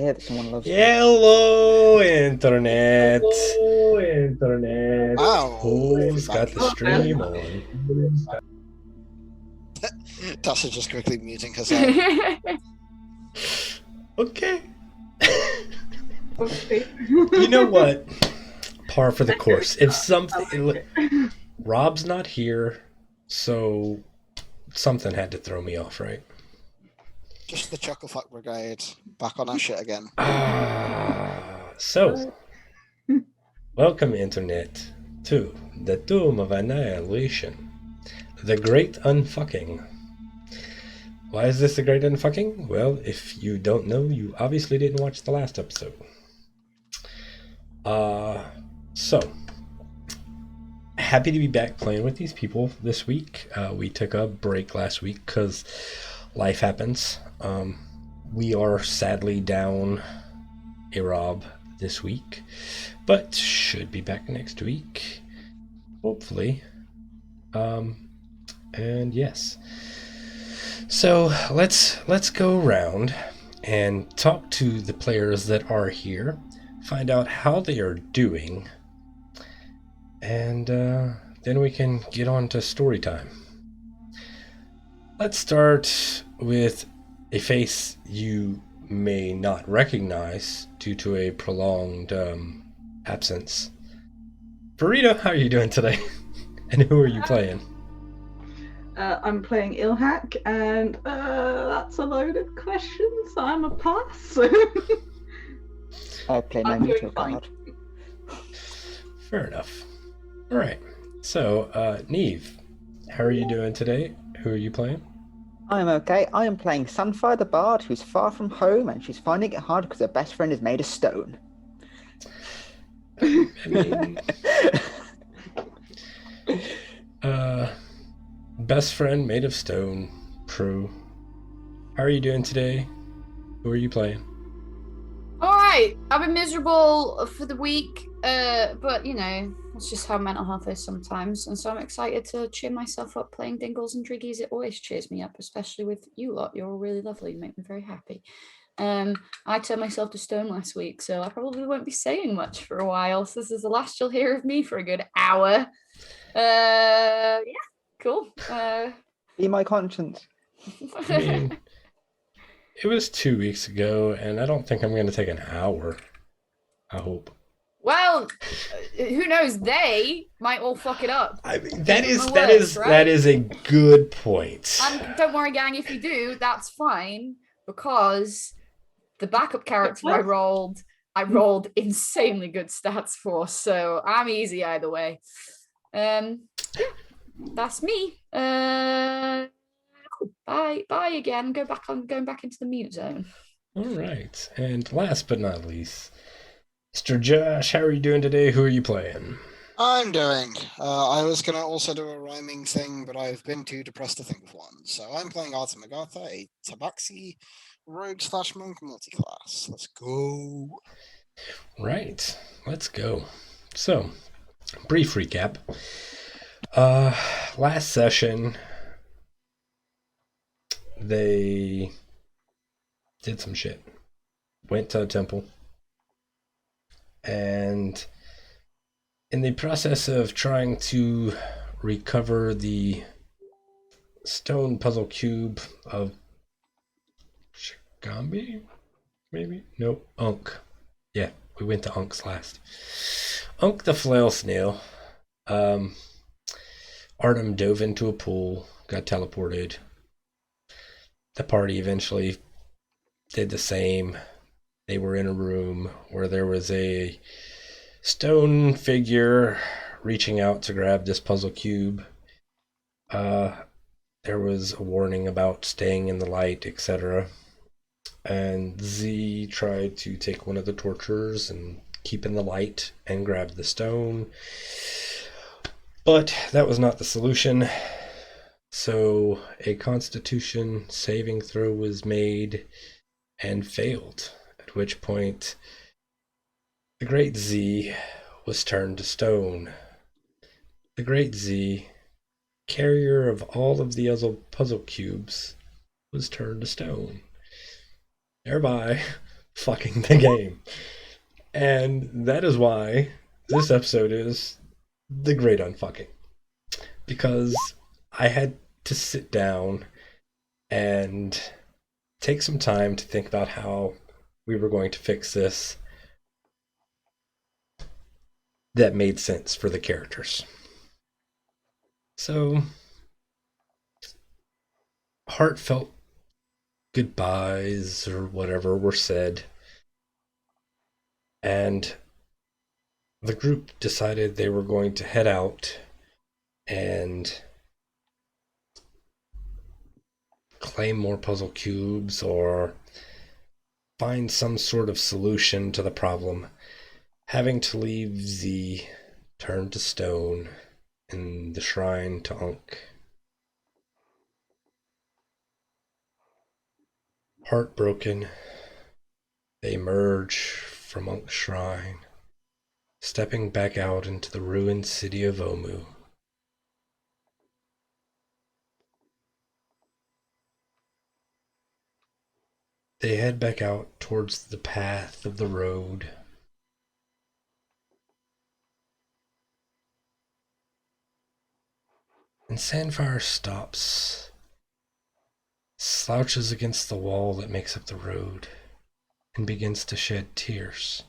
hear that someone loves me. Hello, internet. Hello, internet. Wow, Who's back. got the stream on? Tasha just quickly muting herself. Okay. Okay. You know what? Par for the course. If something, Rob's not here, so something had to throw me off, right? Just the Chucklefuck Brigade back on our shit again. So, welcome, internet, to the Tomb of Annihilation, the Great Unfucking. Why is this the Great Unfucking? Well, if you don't know, you obviously didn't watch the last episode. So, happy to be back playing with these people this week. We took a break last week because life happens. We are sadly down a Rob this week, but should be back next week, hopefully. And yes. So let's go around and talk to the players that are here, find out how they are doing, and then we can get on to story time. Let's start with a face you may not recognize due to a prolonged absence. Burrito, how are you doing today? And who are you playing? I'm playing Ilhak, and that's a loaded question, so I'm a pass. I play my I'm doing neutral fine. card. Fair enough. All right. So, Neve, how are you doing today? Who are you playing? I am okay. I am playing Sunfire the Bard, who's far from home, and she's finding it hard because her best friend is made of stone. I mean, best friend made of stone. True. How are you doing today? Who are you playing? All right, I've been miserable for the week, but you know, that's just how mental health is sometimes. And so I'm excited to cheer myself up playing Dingles and Driggies. It always cheers me up, especially with you lot. You're all really lovely. You make me very happy. I turned myself to stone last week, so I probably won't be saying much for a while. So this is the last you'll hear of me for a good hour. Yeah, cool. Be my conscience. I mean, it was 2 weeks ago, and I don't think I'm going to take an hour. I hope. Well, who knows? They might all fuck it up. I mean, Give them a word, right? that is a good point. And don't worry, gang, if you do, that's fine, because the backup character I rolled insanely good stats for, so I'm easy either way. Yeah, that's me. Cool. Bye again. Going back into the mute zone. All right, and last but not least, Mr. Josh, how are you doing today? Who are you playing? I'm doing. I was going to also do a rhyming thing, but I've been too depressed to think of one. So I'm playing Arthur MacArthur, a Tabaxi rogue/monk multi-class. Let's go. Right, let's go. So, brief recap. Last session, they did some shit. Went to a temple. And in the process of trying to recover the stone puzzle cube of Shigambi, maybe? Nope, Unk. Yeah, we went to Unk's last. Unk the flail snail. Artem dove into a pool, got teleported. The party eventually did the same. They were in a room where there was a stone figure reaching out to grab this puzzle cube. There was a warning about staying in the light, etc. And Z tried to take one of the torches and keep in the light and grab the stone. But that was not the solution. So a constitution saving throw was made and failed, at which point the Great Z was turned to stone. The Great Z, carrier of all of the other puzzle cubes, was turned to stone, thereby fucking the game. And that is why this episode is the great unfucking. Because I had to sit down and take some time to think about how we were going to fix this that made sense for the characters. So, heartfelt goodbyes or whatever were said, and the group decided they were going to head out and claim more puzzle cubes or find some sort of solution to the problem, having to leave Z turned to stone in the shrine to Ankh. Heartbroken, they emerge from Ankh's shrine, stepping back out into the ruined city of Omu. They head back out towards the path of the road. And Sandfire stops, slouches against the wall that makes up the road, and begins to shed tears.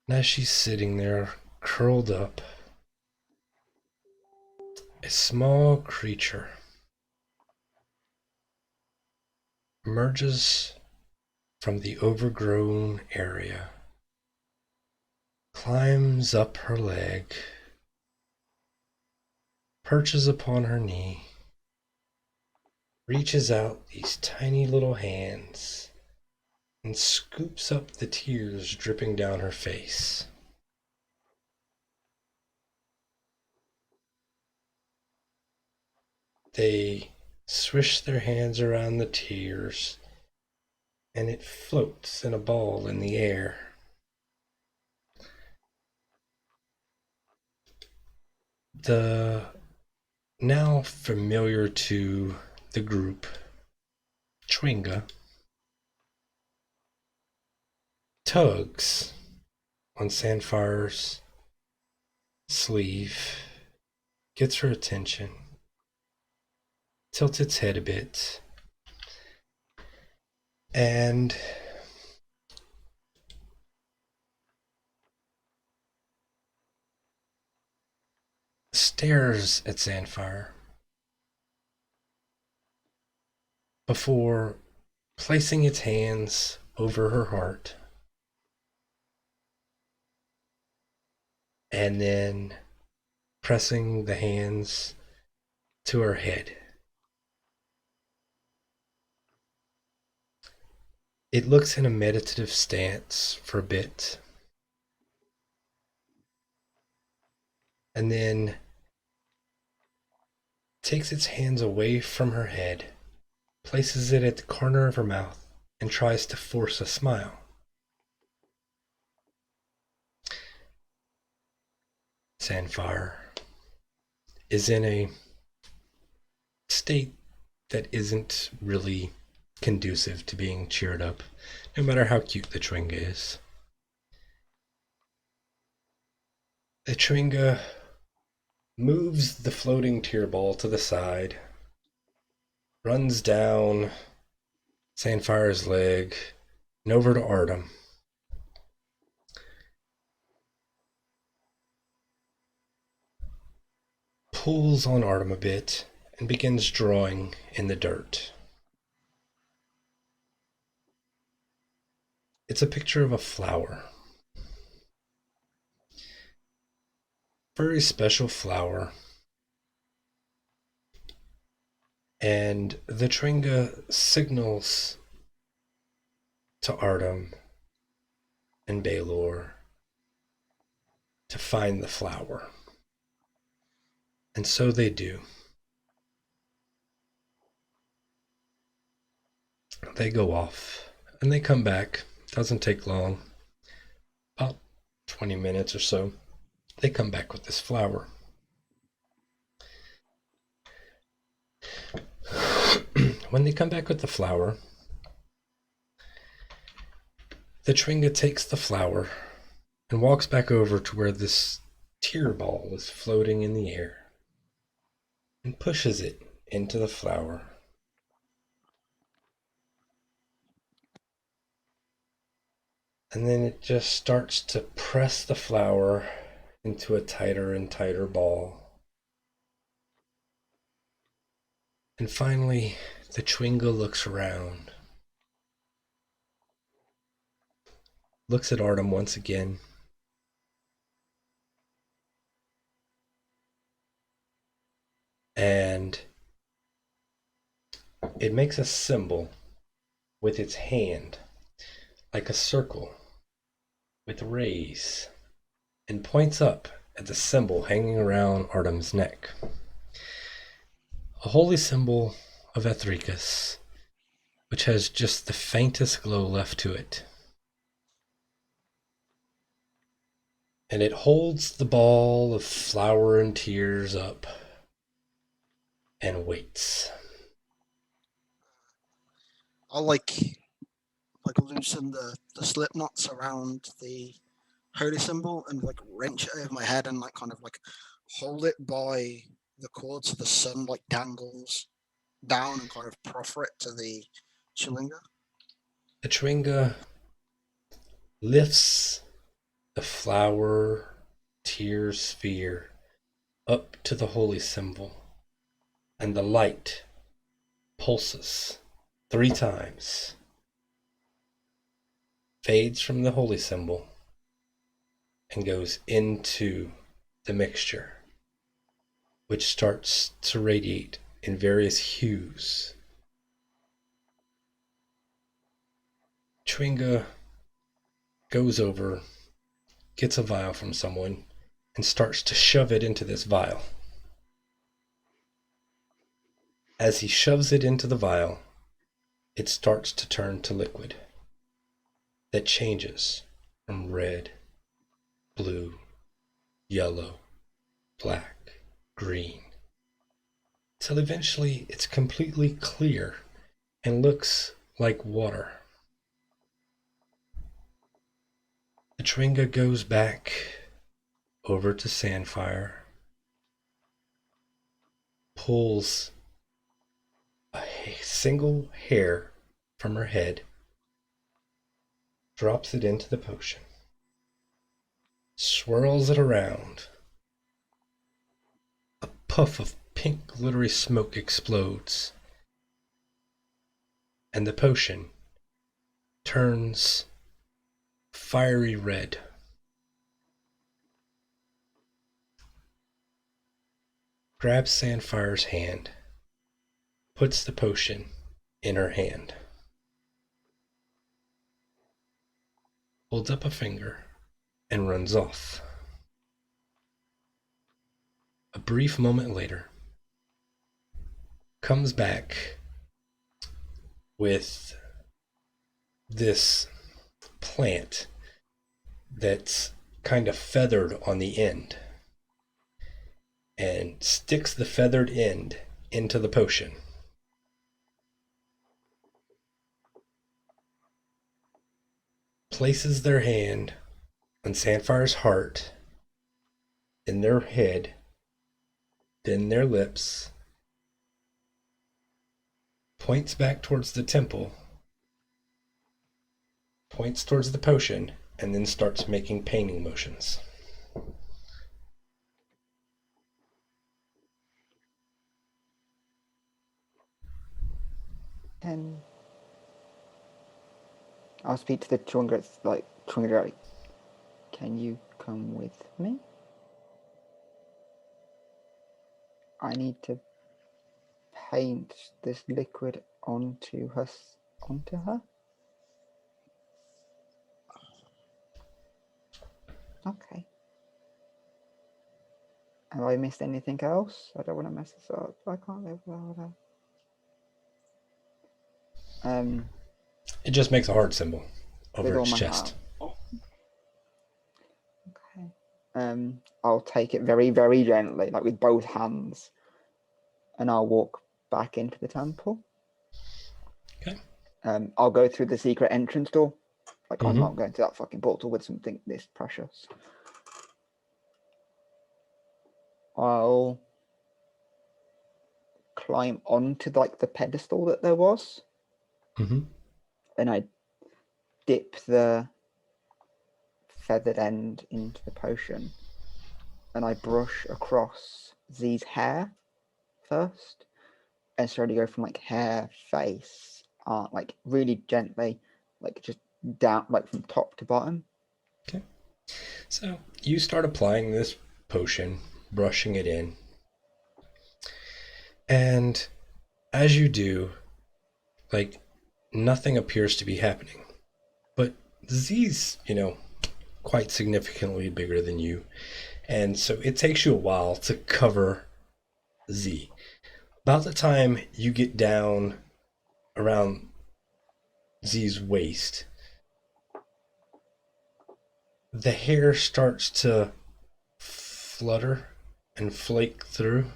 And as she's sitting there, curled up, a small creature emerges from the overgrown area, climbs up her leg, perches upon her knee, reaches out these tiny little hands, and scoops up the tears dripping down her face. They swish their hands around the tears, and it floats in a ball in the air. The now familiar to the group Chwinga tugs on Sandfire's sleeve, gets her attention, tilts its head a bit, and stares at Sandfire before placing its hands over her heart and then pressing the hands to her head. It looks in a meditative stance for a bit, and then takes its hands away from her head, places it at the corner of her mouth, and tries to force a smile. Sandfire is in a state that isn't really conducive to being cheered up, no matter how cute the Chwinga is. The Chwinga moves the floating tear ball to the side, runs down Sandfire's leg, and over to Artem. Pulls on Artem a bit and begins drawing in the dirt. It's a picture of a flower. Very special flower. And the Chwinga signals to Artem and Baylor to find the flower. And so they do. They go off and they come back. Doesn't take long. About 20 minutes or so. They come back with this flower. When they come back with the flower, the Chwinga takes the flower and walks back over to where this tear ball is floating in the air and pushes it into the flower. And then it just starts to press the flower into a tighter and tighter ball. And finally, the Chwinga looks around, looks at Artem once again, and it makes a symbol with its hand, like a circle with rays, and points up at the symbol hanging around Artem's neck. A holy symbol of Ethricus, which has just the faintest glow left to it. And it holds the ball of flower and tears up and waits. I'll loosen the slip knots around the holy symbol and like wrench it over my head and like kind of like hold it by the cord so the sun like dangles down and kind of proffer it to the Chwinga. The Chwinga lifts the flower tear sphere up to the holy symbol, and the light pulses 3 times, fades from the holy symbol, and goes into the mixture, which starts to radiate in various hues. Chwinga goes over, gets a vial from someone, and starts to shove it into this vial. As he shoves it into the vial, it starts to turn to liquid that changes from red, blue, yellow, black, green, till eventually it's completely clear and looks like water. The Chwinga goes back over to Sandfire, pulls a single hair from her head, drops it into the potion, swirls it around. A puff of pink glittery smoke explodes, and the potion turns fiery red. Grabs Sandfire's hand, puts the potion in her hand, holds up a finger, and runs off. A brief moment later, comes back with this plant that's kind of feathered on the end, and sticks the feathered end into the potion. Places their hand on Sandfire's heart, then their head, then their lips, points back towards the temple, points towards the potion, and then starts making painting motions. Then I'll speak to the Chwinga, like, Chwinga, can you come with me? I need to paint this liquid onto her. Okay. Have I missed anything else? I don't want to mess this up. I can't live without her. It just makes a heart symbol With over all its my chest. heart. Okay. I'll take it very, very gently, like with both hands, and I'll walk back into the temple. I'll go through the secret entrance door. Like, I'm Mhm. not going to that fucking portal with something this precious. I'll climb onto like the pedestal that there was, Mhm. and I dip the feathered end into the potion, and I brush across Z's hair first, and slowly go from like hair, face, like really gently, like just down, like from top to bottom. Okay. So you start applying this potion, brushing it in. And as you do, like, nothing appears to be happening. But Z's, quite significantly bigger than you. And so it takes you a while to cover Z. About the time you get down around Z's waist, the hair starts to flutter and flake through.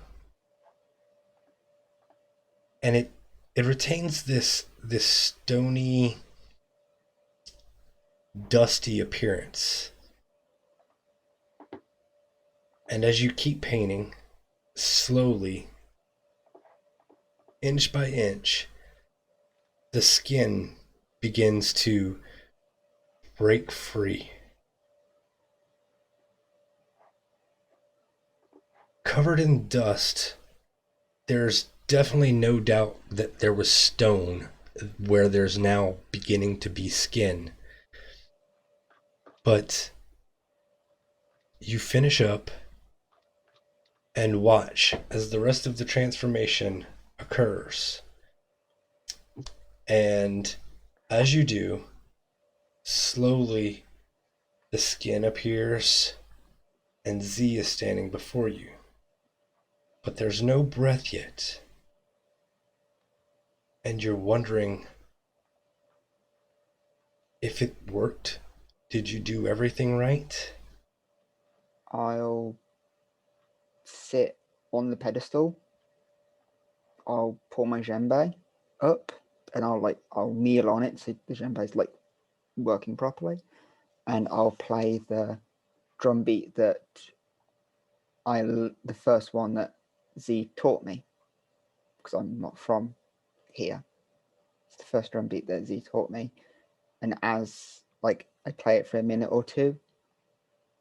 And it retains this stony, dusty appearance. And as you keep painting, slowly, inch by inch, the skin begins to break free. Covered in dust, there's definitely no doubt that there was stone where there's now beginning to be skin. But you finish up and watch as the rest of the transformation occurs. And as you do, slowly the skin appears and Z is standing before you. But there's no breath yet. And you're wondering if it worked. Did you do everything right? I'll sit on the pedestal. I'll pull my djembe up, and I'll kneel on it so the djembe's like working properly, and I'll play the drum beat that the first one that Z taught me, because I'm not from here. It's the first drum beat that Z taught me, and as like I play it for a minute or two,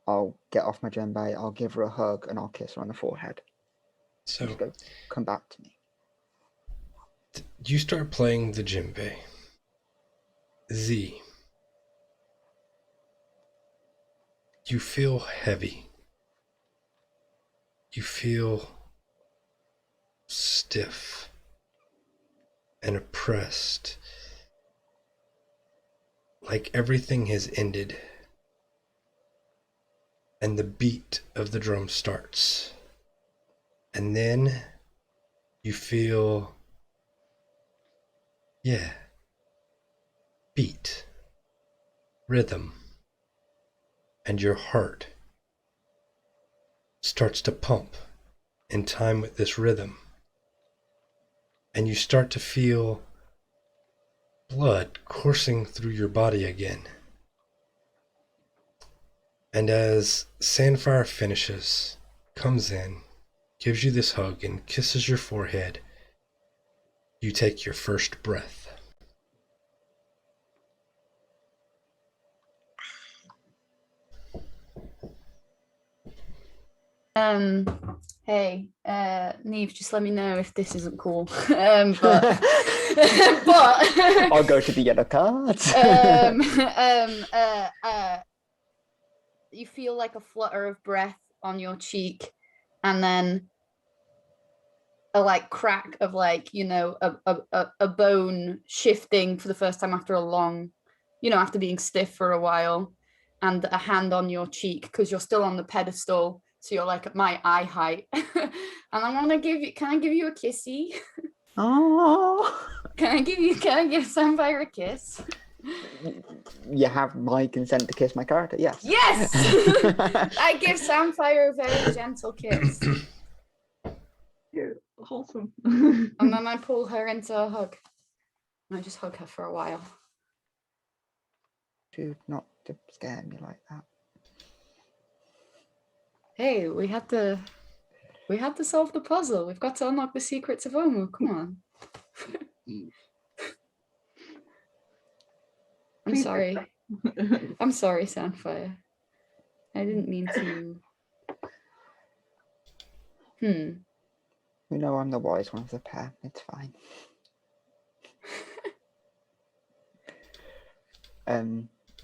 I'll get off my djembe, I'll give her a hug, and I'll kiss her on the forehead. So Just go, come back to me. you start playing the djembe. Z. You feel heavy. You feel stiff and oppressed. Like everything has ended. And the beat of the drum starts. And then you feel, beat, rhythm, and your heart starts to pump in time with this rhythm. And you start to feel blood coursing through your body again. And as Sandfire finishes, comes in, gives you this hug and kisses your forehead, you take your first breath. Hey, Neve, just let me know if this isn't cool. But I'll go to the other cards. You feel like a flutter of breath on your cheek, and then a like crack of like, a bone shifting for the first time after a long, after being stiff for a while, and a hand on your cheek because you're still on the pedestal. So you're like at my eye height. And can I give you a kissy? Oh. Can I give Samfire a kiss? You have my consent to kiss my character, yes. Yes! I give Samfire a very gentle kiss. You're wholesome. And then I pull her into a hug. I just hug her for a while. Dude, not to scare me like that. Hey, we had to solve the puzzle. We've got to unlock the secrets of Omu. Come on. I'm Please sorry. I'm sorry, Sandfire. I didn't mean to. You know I'm the wise one of the pair. It's fine.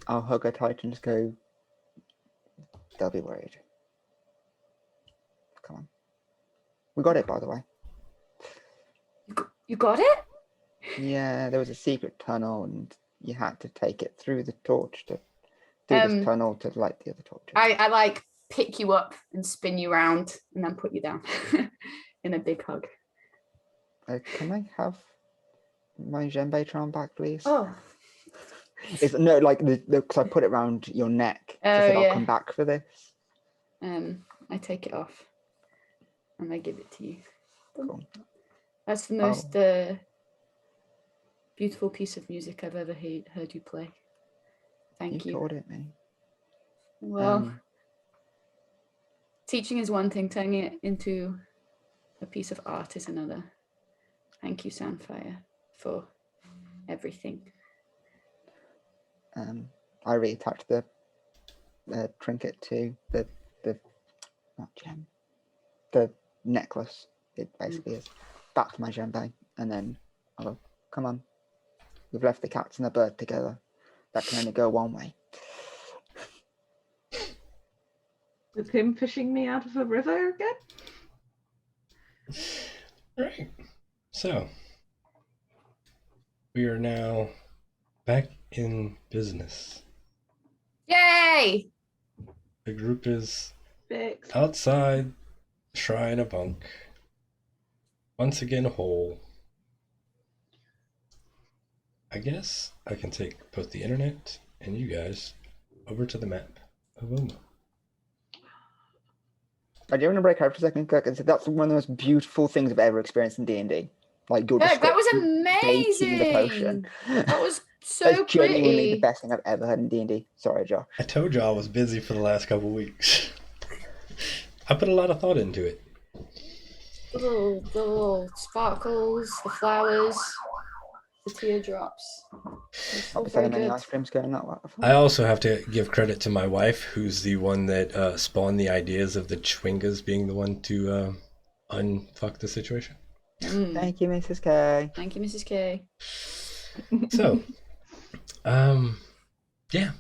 I'll hug her tight and just go, they'll be worried. Come on. We got it, by the way. You got it? Yeah, there was a secret tunnel and you had to take it through the torch to do this tunnel to light the other torches. I like pick you up and spin you around and then put you down in a big hug. Can I have my djembe back, please? Oh. It's no, like because I put it around your neck. So I said I'll come back for this. I take it off and I give it to you. Cool. That's the most beautiful piece of music I've ever heard you play. Thank you. You taught it me. Well, teaching is one thing, turning it into a piece of art is another. Thank you, Sandfire, for everything. I reattached the trinket to the not gem, the necklace. It basically is back to my djembe, and then I'll go, come on, we've left the cats and the bird together. That can only go one way. Is him fishing me out of a river again? Right. So we are now back in business. Yay! The group is Fixed. outside Shrine of Bunk, once again whole. I guess I can take both the internet and you guys over to the map of Omu. I do want to break out for a second, Kirk, and say that's one of the most beautiful things I've ever experienced in D&D. Like your Look, that was description, baking the potion. amazing. That was so That's genuinely the pretty. best thing I've ever heard in D&D. Sorry, Josh. I told you I was busy for the last couple weeks. I put a lot of thought into it. The little sparkles, the flowers, the teardrops. It's all Not very selling any good. ice creams going that way. I also have to give credit to my wife, who's the one that spawned the ideas of the Chwingas being the one to unfuck the situation. Thank you, Mrs. K. Thank you, Mrs. K. So, yeah.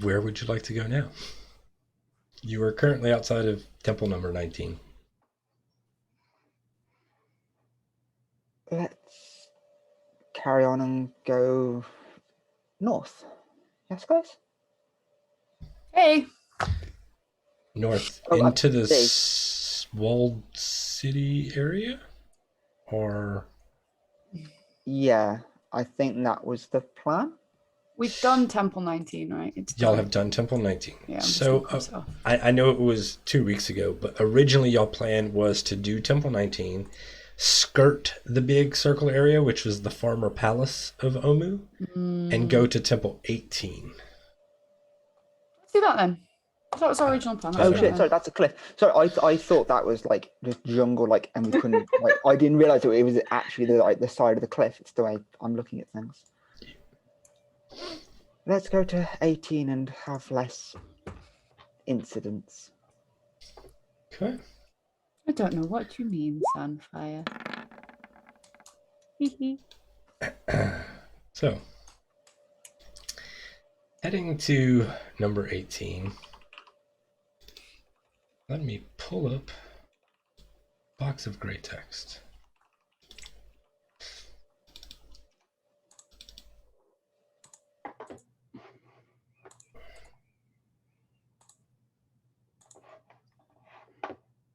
Where would you like to go now? You are currently outside of temple number 19. Let's carry on and go north. Yes, guys? North into the walled city area? Or... Yeah, I think that was the plan. We've done Temple 19, right? Y'all have done Temple 19. Yeah, so I know it was 2 weeks ago, but originally y'all plan was to do Temple 19, skirt the big circle area, which was the Farmer Palace of Omu, and go to Temple 18. Let's do that then. That was our original plan. Oh shit! Sorry, that's a cliff. Sorry, I thought that was like just jungle, like, and we couldn't. Like, I didn't realize it was actually the side of the cliff. It's the way I'm looking at things. Let's go to 18 and have less incidents. Okay. I don't know what you mean, Sunfire. So, heading to number 18. Let me pull up box of gray text.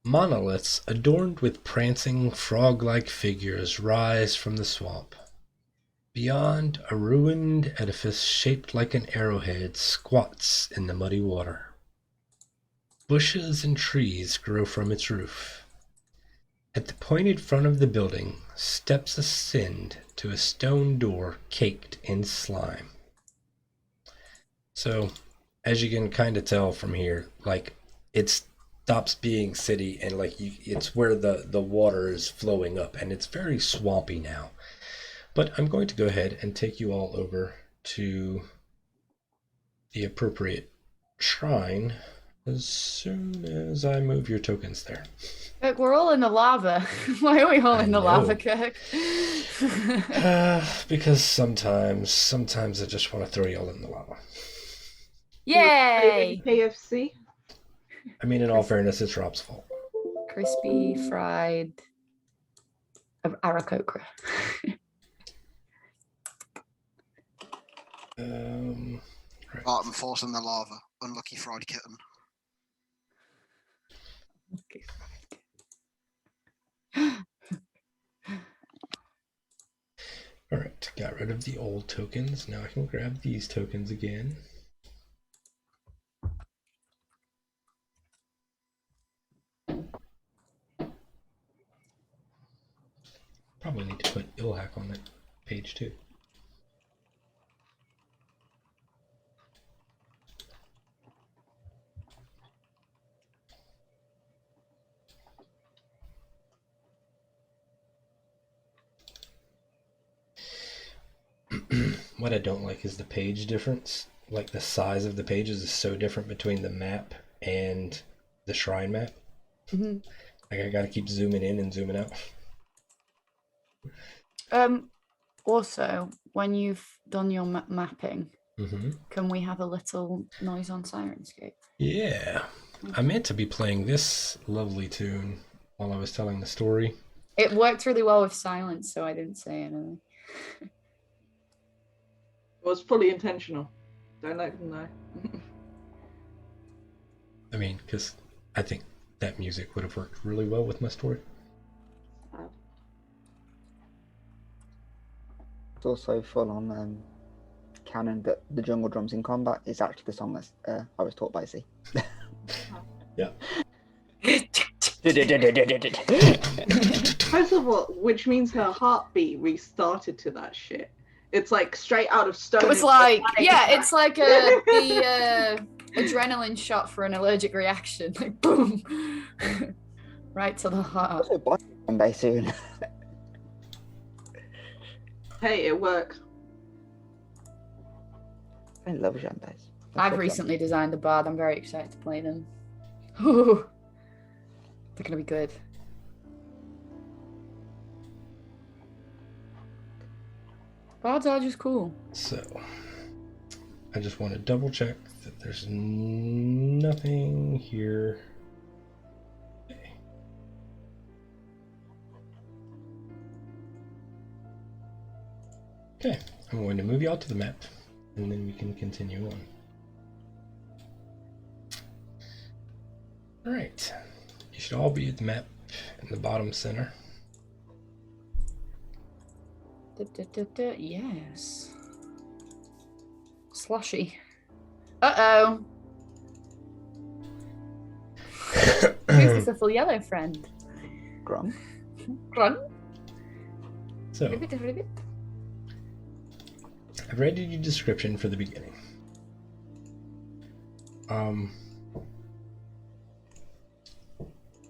Monoliths adorned with prancing frog-like figures rise from the swamp. Beyond, a ruined edifice shaped like an arrowhead squats in the muddy water. Bushes and trees grow from its roof. At the pointed front of the building, steps ascend to a stone door caked in slime. So, as you can kind of tell from here, like, it stops being city and like it's where the water is flowing up, and it's very swampy now. But I'm going to go ahead and take you all over to the appropriate shrine as soon as I move your tokens there. Kirk, we're all in the lava. Why are we all I in the know. lava, Kirk? Because sometimes I just want to throw y'all in the lava. Yay! KFC. I mean, in all fairness, it's Rob's fault. Crispy fried Arakokra. Right. Barton forced in the lava. Unlucky fried kitten. All right, got rid of the old tokens. Now I can grab these tokens again. Probably need to put Ilhack on that page too. What I don't like is the page difference. Like, the size of the pages is so different between the map and the shrine map. Mm-hmm. Like, I gotta keep zooming in and zooming out. Also, when you've done your mapping, Mm-hmm. can we have a little noise on Sirenscape? Yeah. I meant to be playing this lovely tune while I was telling the story. It worked really well with silence, so I didn't say anything. It was fully intentional. Don't let them know. I mean, because I think that music would have worked really well with my story. It's also full on canon that the jungle drums in combat is actually the song that I was taught by Z. Yeah. First of all, which means her heartbeat restarted to that shit. It's like straight out of Stone. It was like, yeah, it's like the adrenaline shot for an allergic reaction. Like, boom. Right to the heart. Also, buy one day soon. Hey, it worked. I love jambes. I've recently designed a bard. I'm very excited to play them. Ooh. They're gonna be good. Bards are just cool. So, I just want to double check that there's nothing here. Okay, I'm going to move y'all to the map, and then we can continue on. Alright, you should all be at the map in the bottom center. Yes. Slushy. Uh-oh. Who's this little yellow friend? Grung. Run. So, Ribbit, ribbit. I've read your description for the beginning.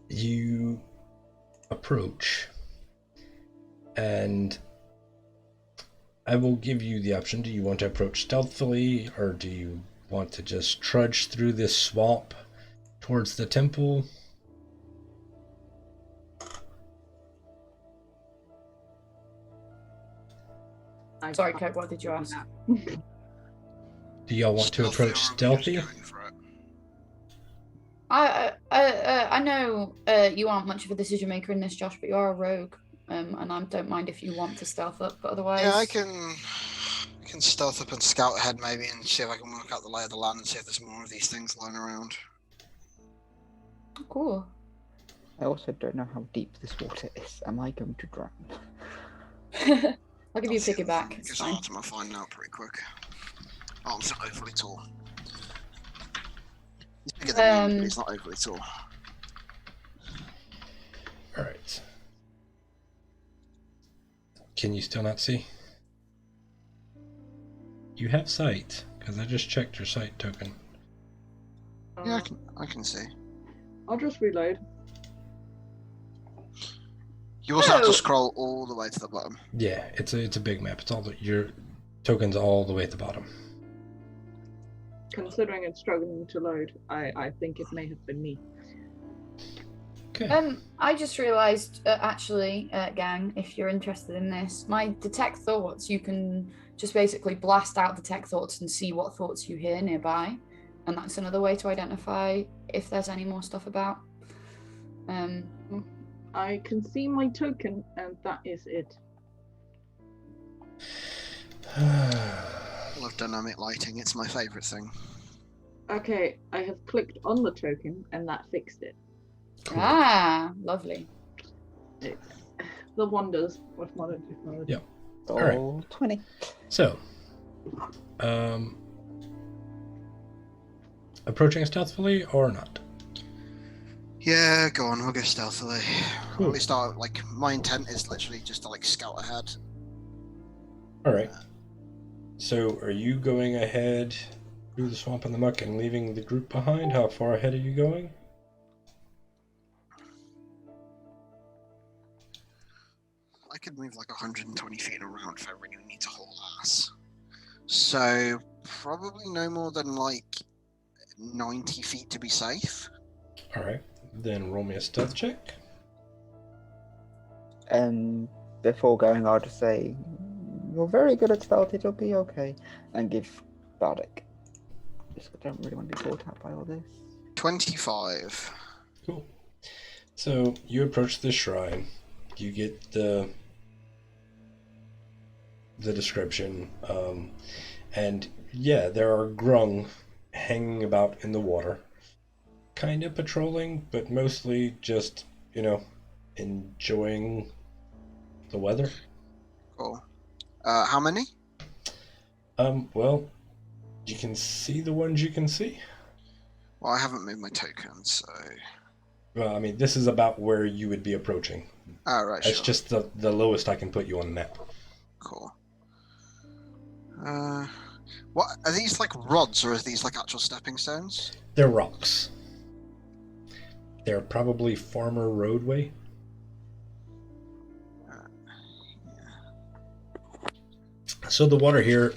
You approach, and I will give you the option. Do you want to approach stealthily, or do you want to just trudge through this swamp towards the temple? Sorry, Kirk, what did you ask? Do y'all want to approach stealthy? I know you aren't much of a decision maker in this, Josh, but you are a rogue, and I don't mind if you want to stealth up, but otherwise... Yeah, I can stealth up and scout ahead maybe and see if I can work out the lay of the land and see if there's more of these things lying around. Cool. I also don't know how deep this water is. Am I going to drown? I'll give you a piggyback. It's Because fine. I'll find out pretty quick. Arm's not overly tall. He's bigger than me, but he's not overly tall. Alright. Can you still not see? You have sight, because I just checked your sight token. Yeah, I can see. I'll just reload. You also have Oh. to scroll all the way to the bottom. Yeah, it's a big map. It's your token's all the way at the bottom. Considering it's struggling to load, I think it may have been me. Okay. I just realised, actually, gang, if you're interested in this, my detect thoughts, you can just basically blast out detect thoughts and see what thoughts you hear nearby, and that's another way to identify if there's any more stuff about. I can see my token, and that is it. I love dynamic lighting. It's my favourite thing. Okay, I have clicked on the token, and that fixed it. Cool. Ah, lovely. The wonders of modern technology. Yep. Roll 20. So, approaching stealthily or not? Yeah, go on. We'll go stealthily. Cool. At least my intent is literally just to scout ahead. All right. So, are you going ahead through the swamp and the muck and leaving the group behind? How far ahead are you going? I could move 120 feet around if I really need to haul ass. So probably no more than 90 feet to be safe. All right. Then roll me a stealth check. And before going, I'll just say, you're very good at stealth, it'll be okay. And give Bardic. Just don't really want to be caught out by all this. 25. Cool. So you approach the shrine. You get the description, and yeah, there are grung hanging about in the water, kind of patrolling, but mostly just enjoying the weather. Cool. How many? Well, you can see the ones you can see. Well, I haven't moved my token, so. Well, I mean, this is about where you would be approaching. Oh, right, That's sure. just the lowest I can put you on the map. Cool. What are these rods, or are these actual stepping stones? They're rocks. They're probably farmer roadway. So the water here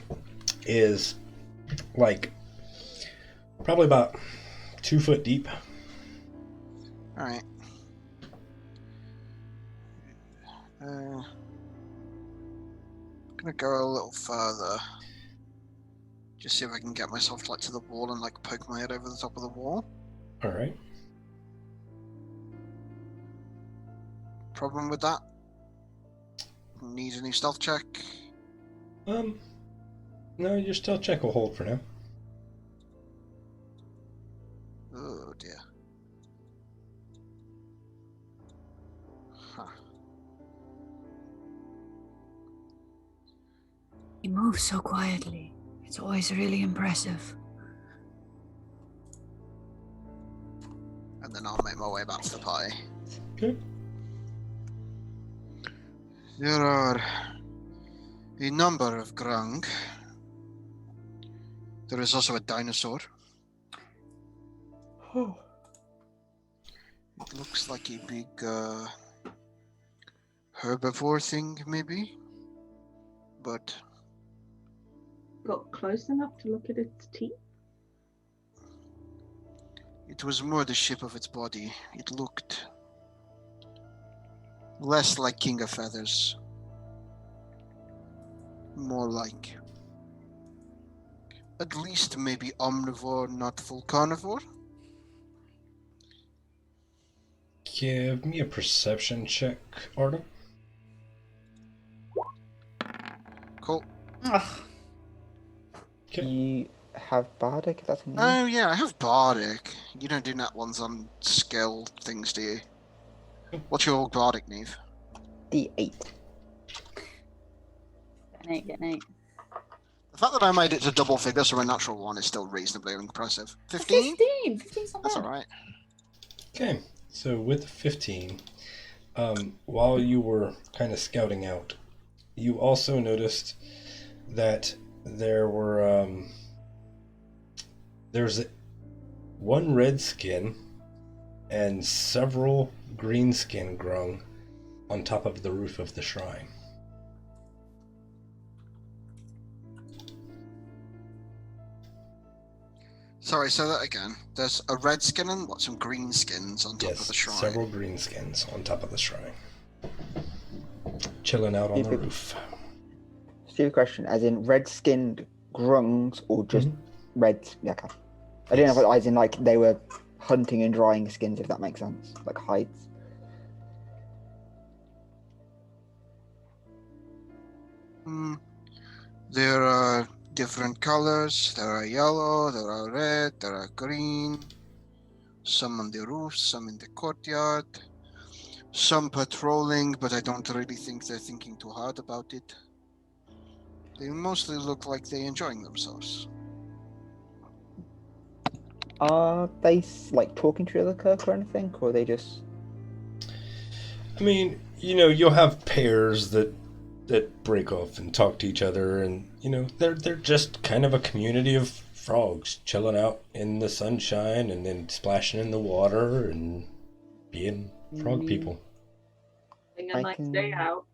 is probably about 2 foot deep. All right. I'm gonna go a little further. Just see if I can get myself to the wall and poke my head over the top of the wall. All right. Problem with that? Need a new stealth check. No, your stealth check will hold for now. Oh dear. Huh. You move so quietly. It's always really impressive. And then I'll make my way back to the pie. Okay. There are a number of grung. There is also a dinosaur. Oh. It looks like a big herbivore thing, maybe. But Got close enough to look at its teeth? it was more the shape of its body. It looked less like King of Feathers. More like at least maybe omnivore, not full carnivore. Give me a perception check, Artem. Cool. Ugh. Okay. You have Bardic, that's new. Oh yeah, I have Bardic. You don't do nat ones on skill things, do you? What's your Bardic, Neve? D8. Get an 8. The fact that I made it to double figures from a natural one is still reasonably impressive. 15? 15's not That's bad. alright. Okay. So with 15, while you were kind of scouting out, you also noticed that there's one red skin and several green skin grung on top of the roof of the shrine. Sorry, say that again. There's a red skin and what? Some green skins on top of the shrine. Several green skins on top of the shrine. Chilling out on the roof. Stupid question, as in red-skinned grungs or just red? Yeah, okay. I didn't know, as in like they were hunting and drying skins, if that makes sense, like hides. There are different colors. There are yellow, there are red, there are green. Some on the roof, some in the courtyard. Some patrolling, but I don't really think they're thinking too hard about it. They mostly look like they're enjoying themselves. Are they like talking to each other, Kirk, or anything, or are they just? I mean, you'll have pairs that break off and talk to each other, and they're just kind of a community of frogs chilling out in the sunshine and then splashing in the water and being frog people. Having a nice day out.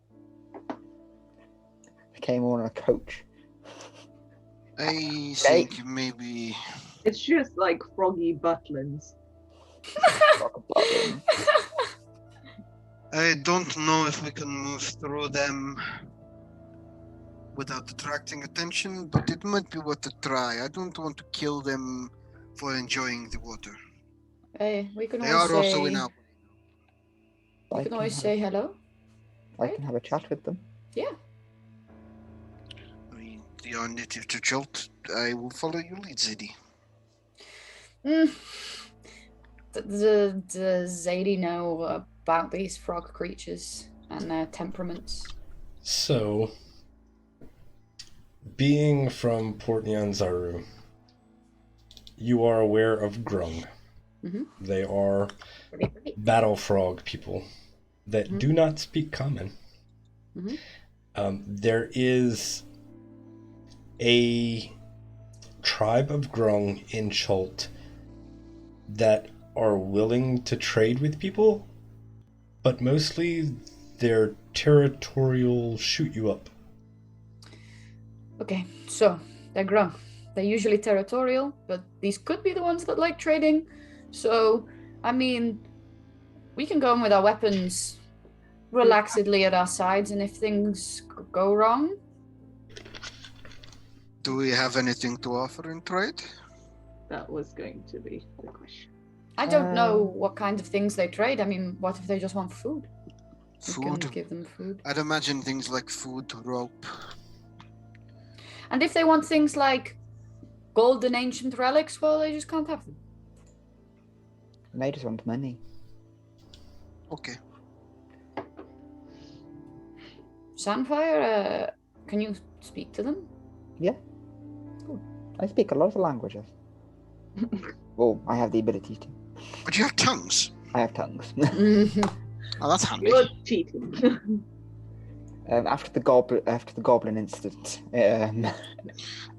I came on a coach. I think maybe It's just like froggy butlins. I don't know if we can move through them without attracting attention, but it might be worth a try. I don't want to kill them for enjoying the water. Hey, we can They always are also say. in our. We can always say hello. I can have a chat with them. Yeah. I mean, they are native to Jolt. I will follow your lead, Zadie. Does Zadie know about these frog creatures and their temperaments? So, being from Port Nyanzaru, you are aware of grung. They are battle frog people that do not speak common. There is a tribe of grung in Cholt that are willing to trade with people, but mostly they're territorial, shoot you up. Okay, so they're grung. They're usually territorial, but these could be the ones that like trading. So, I mean, we can go in with our weapons relaxedly at our sides, and if things go wrong... Do we have anything to offer in trade? That was going to be the question. I don't know what kind of things they trade. I mean, what if they just want food? Food? We can give them food. I'd imagine things like food, rope. And if they want things like gold and ancient relics, well, they just can't have them. They just want money. Okay. Sandfire, can you speak to them? Yeah. Cool. I speak a lot of languages. Well, I have the ability to. But you have tongues. I have tongues. Oh, that's handy. You're cheating. After the goblin incident.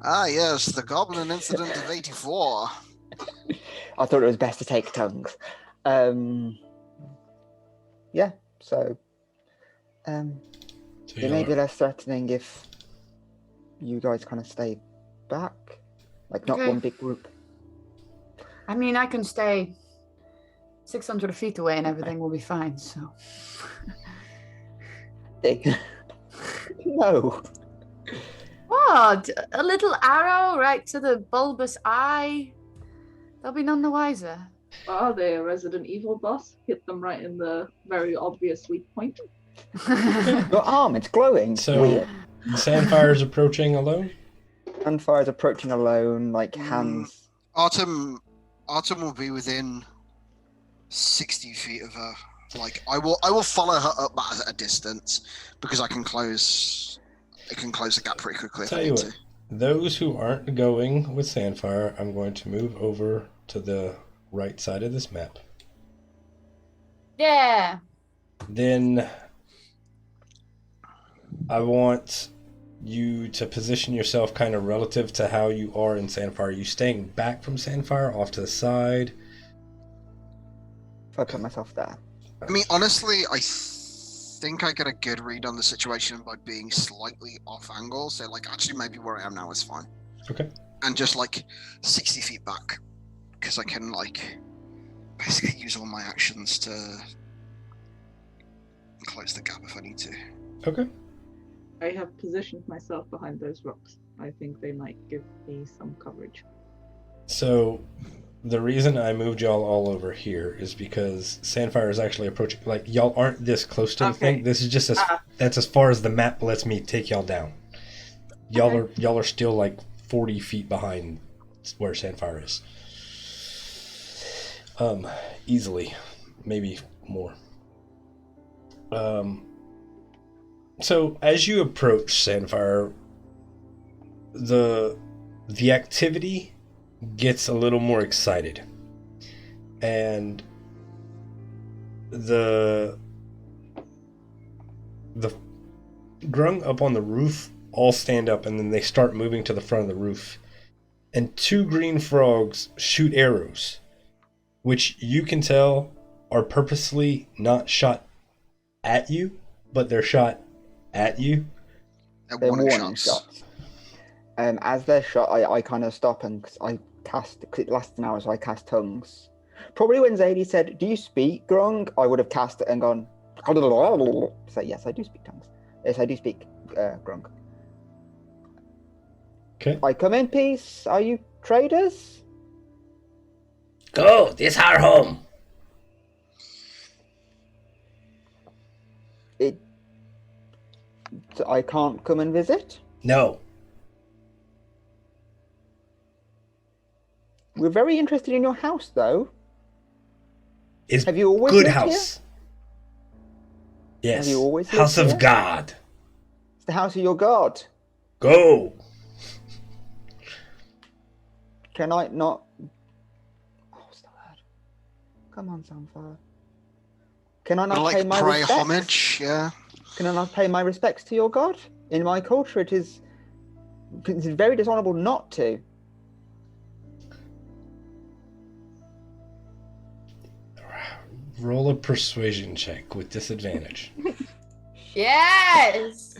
Ah, yes, the goblin incident of 84. I thought it was best to take tongues. Yeah, so it may be less threatening if you guys kind of stay back, like not one big group. I mean, I can stay 600 feet away and everything will be fine, so... No. What? A little arrow right to the bulbous eye? They'll be none the wiser. Are they a Resident Evil boss? Hit them right in the very obvious weak point. Your arm, it's glowing. So, Weird. Sandfire's approaching alone? Sandfire's approaching alone, like hands. Autumn will be within 60 feet of her. Like I will follow her up at a distance because I can close the gap pretty quickly if I need to. Those who aren't going with Sandfire, I'm going to move over to the right side of this map. Yeah. Then I want you to position yourself kind of relative to how you are in Sandfire. Are you staying back from Sandfire, off to the side? If I put myself there. I mean, honestly, I think I get a good read on the situation by being slightly off angle. So, like, actually, maybe where I am now is fine. Okay. And just like 60 feet back, because I can like basically use all my actions to close the gap if I need to. Okay. I have positioned myself behind those rocks. I think they might give me some coverage. So, the reason I moved y'all all over here is because Sandfire is actually approaching. Like, y'all aren't this close to the thing. This is just that's as far as the map lets me take y'all down. Y'all are still like 40 feet behind where Sandfire is. Easily, maybe more. So as you approach Sandfire, the activity gets a little more excited, and the grung up on the roof all stand up, and then they start moving to the front of the roof, and 2 green frogs shoot arrows, which you can tell are purposely not shot at you, but they're shot at you. They're warning shots. As they're shot, I kind of stop and I cast, because it lasts an hour, so I cast tongues. Probably when Zadie said, "Do you speak Grung?" I would have cast it and gone, so yes, I do speak tongues. Yes, I do speak Grung. Okay. I come in peace. Are you traders? Go, this our home. I can't come and visit? No. We're very interested in your house, though. Have you always good lived house? Here? Yes. Have you always house lived of here? God. It's the house of your god. Go. Can I not? Oh, what's the word? Come on, Sunfire. Can I not pay my respects? Homage, yeah. Can I not pay my respects to your god? In my culture, it's very dishonorable not to. Roll a persuasion check with disadvantage. Yes!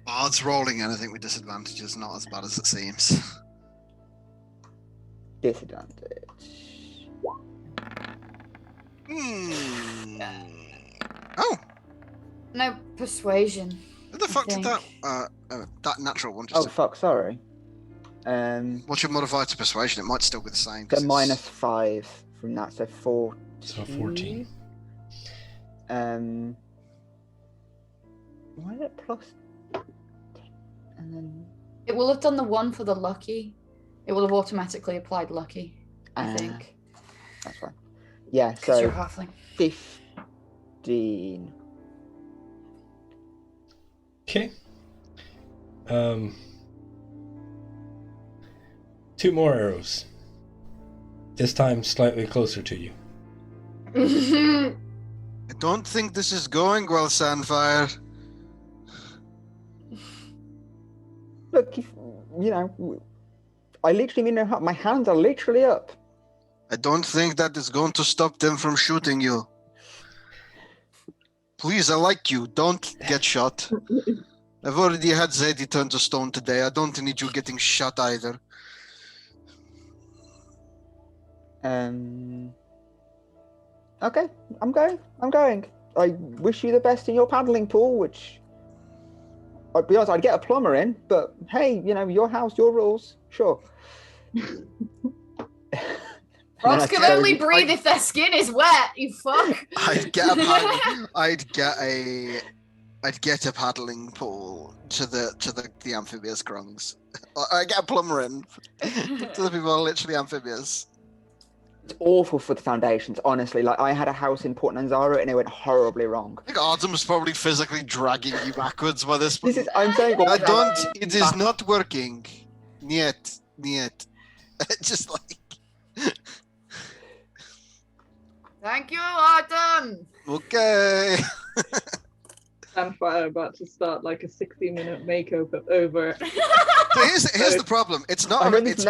Odds rolling anything with disadvantage is not as bad as it seems. Disadvantage. Oh! No, persuasion. Who the fuck did that? That natural one just. Oh, fuck, sorry. What's your modifier to persuasion? It might still be the same. So -5 from that, so 4. So 14. Why did it plus 10? And then It will have done the 1 for the lucky. It will have automatically applied lucky, I think. That's fine. Yeah, Because so you're halfling. 15. Okay. 2 more arrows. This time slightly closer to you. I don't think this is going well, Sandfire. Look, I literally mean my hands are literally up. I don't think that is going to stop them from shooting you. Please, I like you. Don't get shot. I've already had Zadie turn to stone today. I don't need you getting shot either. Okay, I'm going. I wish you the best in your paddling pool, which, I'll be honest, I'd get a plumber in, but hey, your house, your rules, sure. Frogs can only breathe if their skin is wet, you fuck. I'd get a paddling pool to the amphibious grungs. I get a plumber in to the people who are literally amphibious. It's awful for the foundations, honestly. Like, I had a house in Port Nanzaro and it went horribly wrong. I think Artem's probably physically dragging you backwards by this point. I'm saying, it is not working. Niet. Just like. Thank you, Artem. Okay. Fanfire about to start like a 60-minute makeover over. So here's the problem. It's not. I know A, this.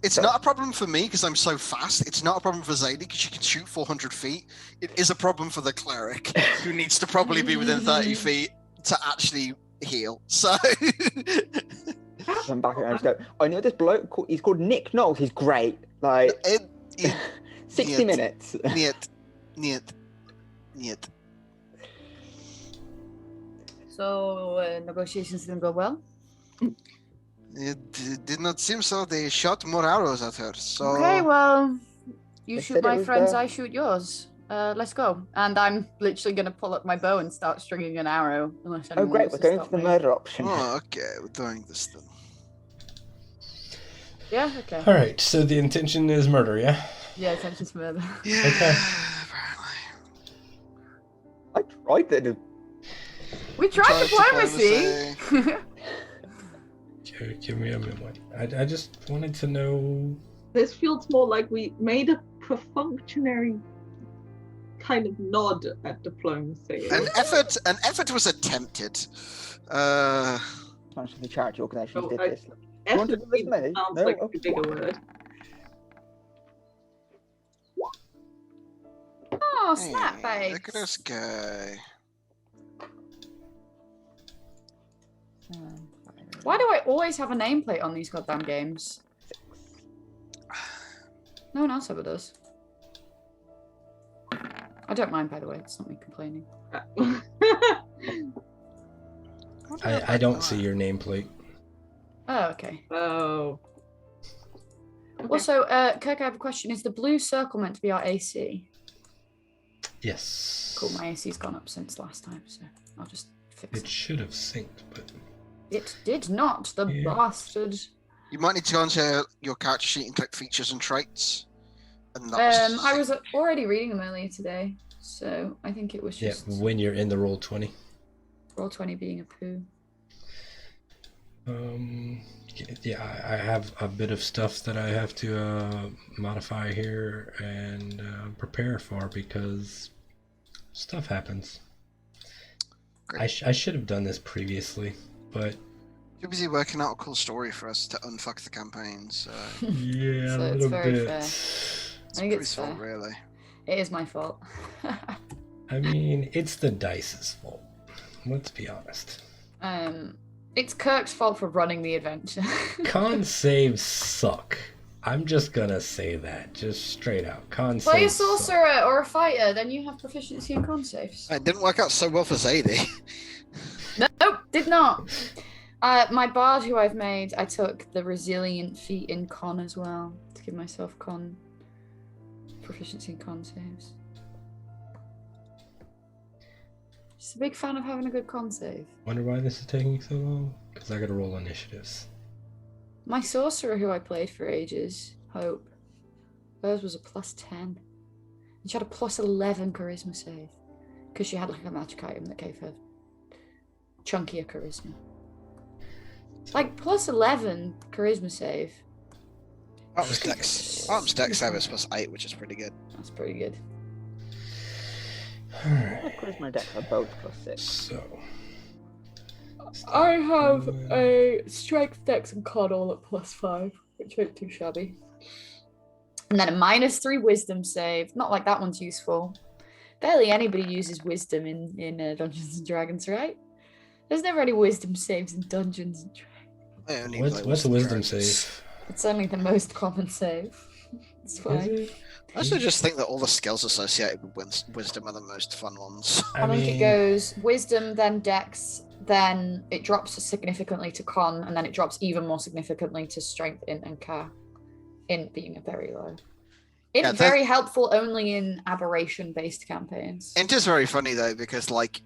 it's not a problem for me because I'm so fast. It's not a problem for Zadie because she can shoot 400 feet. It is a problem for the cleric who needs to probably be within 30 feet to actually heal. So. I'm back at home. I know this bloke. He's called Nick Knowles. He's great. Like 60 minutes. Niet. So negotiations didn't go well. It did not seem so. They shot more arrows at her. So. Okay, well, you They shoot said it my was friends, the- I shoot yours. Let's go. And I'm literally gonna pull up my bow and start stringing an arrow. Unless Oh anyone great, wants we're to going stop for the me. murder option. Oh, okay. We're doing this then. Yeah. Okay. All right. So the intention is murder, yeah. Yeah, attention's murder. Yeah. Okay. Apparently. I tried that. We tried Tried diplomacy. Give me a minute. I just wanted to know. This feels more like we made a perfunctory kind of nod at diplomacy. An effort was attempted. Bunch of the charity organisations Oh, did I- this. You want to do this, Melly? Sounds No? like Oh, a bigger word. Oh, snap Hey, look at babes. this guy. Why do I always have a nameplate on these goddamn games? No one else ever does. I don't mind, by the way. It's not me complaining. I don't see your nameplate. Oh, okay. Oh. Also, Kirk, I have a question. Is the blue circle meant to be our AC? Yes. Cool, my AC's gone up since last time, so I'll just fix It it. should have synced, but It did not, the Yeah. bastard. You might need to go into your character sheet and click features and traits. And that I was already reading them earlier today, so I think it was yeah, just when you're in the roll 20. roll 20 being a poo. Yeah, I have a bit of stuff that I have to modify here and prepare for because stuff happens. I should have done this previously, but You're busy working out a cool story for us to unfuck the campaign, so yeah, So a it's little very bit. fair. it's I think pretty it's fun, fair. really. It is my fault. I mean, it's the dice's fault. Let's be honest. It's Kirk's fault for running the adventure. Con saves suck. I'm just gonna say that, just straight out. Con Play a saves suck. sorcerer or a fighter, then you have proficiency in con saves. It didn't work out so well for Zadie. Nope, did not. My bard who I've made, I took the resilient feat in con as well to give myself con proficiency in con saves. Just a big fan of having a good con save. Wonder why this is taking so long? Because I gotta roll initiatives. My sorcerer who I played for ages, Hope, hers was a +10. And she had a +11 charisma save. Because she had like a magic item that gave her chunkier charisma. Like +11 charisma save. Arm's dex save is +8, which is pretty good. That's pretty good. Of course, my decks are both +6. So. I have a strength, dex, and con all at +5, which ain't too shabby. And then a -3 wisdom save. Not like that one's useful. Barely anybody uses wisdom in Dungeons and Dragons, right? There's never any wisdom saves in Dungeons and Dragons. I only What's play a wisdom Dragons. save? It's only the most common save. It's Is fine. it? I also just think that all the skills associated with wisdom are the most fun ones. I think it goes wisdom, then dex, then it drops significantly to con, and then it drops even more significantly to strength, int, and care. Int being a very low. Int Yeah, very helpful only in aberration-based campaigns. Int is very funny though, because like,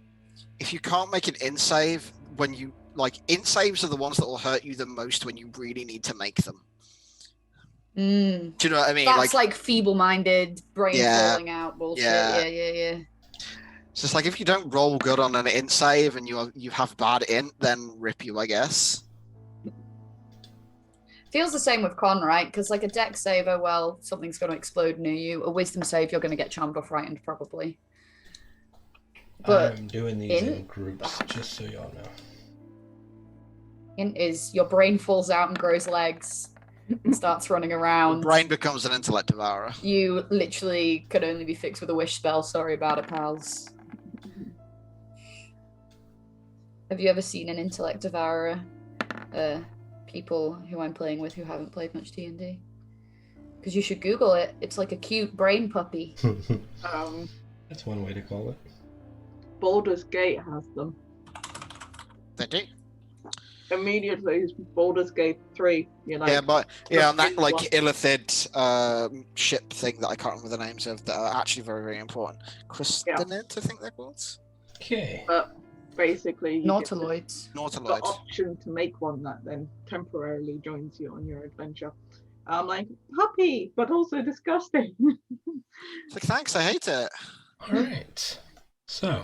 if you can't make an int save when you like, int saves are the ones that will hurt you the most when you really need to make them. Mm. Do you know what I mean? That's like feeble-minded, brain Yeah. falling out bullshit. Yeah. Yeah. It's just like if you don't roll good on an int save and you have bad int, then rip you, I guess. Feels the same with con, right? Because like a dex saver, well, something's going to explode near you. A wisdom save, you're going to get charmed or frightened, probably. But I'm doing these in int- groups, just so y'all know. int is your brain falls out and grows legs and starts running Your around. brain becomes an intellect devourer. You literally could only be fixed with a wish spell. Sorry about it, pals. Have you ever seen an intellect devourer? People who I'm playing with who haven't played much D&D. Because you should Google it. It's like a cute brain puppy. That's one way to call it. Baldur's Gate has them. They do. Immediately, Baldur's Gate 3. You're like, Yeah, but yeah, on that Just like one. illithid ship thing that I can't remember the names of that are actually very, very important. Crystalid, I think they're called. Okay. But basically, you get Nautiloids. the Nautiloids. option to make one that then temporarily joins you on your adventure. I'm like, puppy, but also disgusting. It's like, thanks, I hate it. All right. So,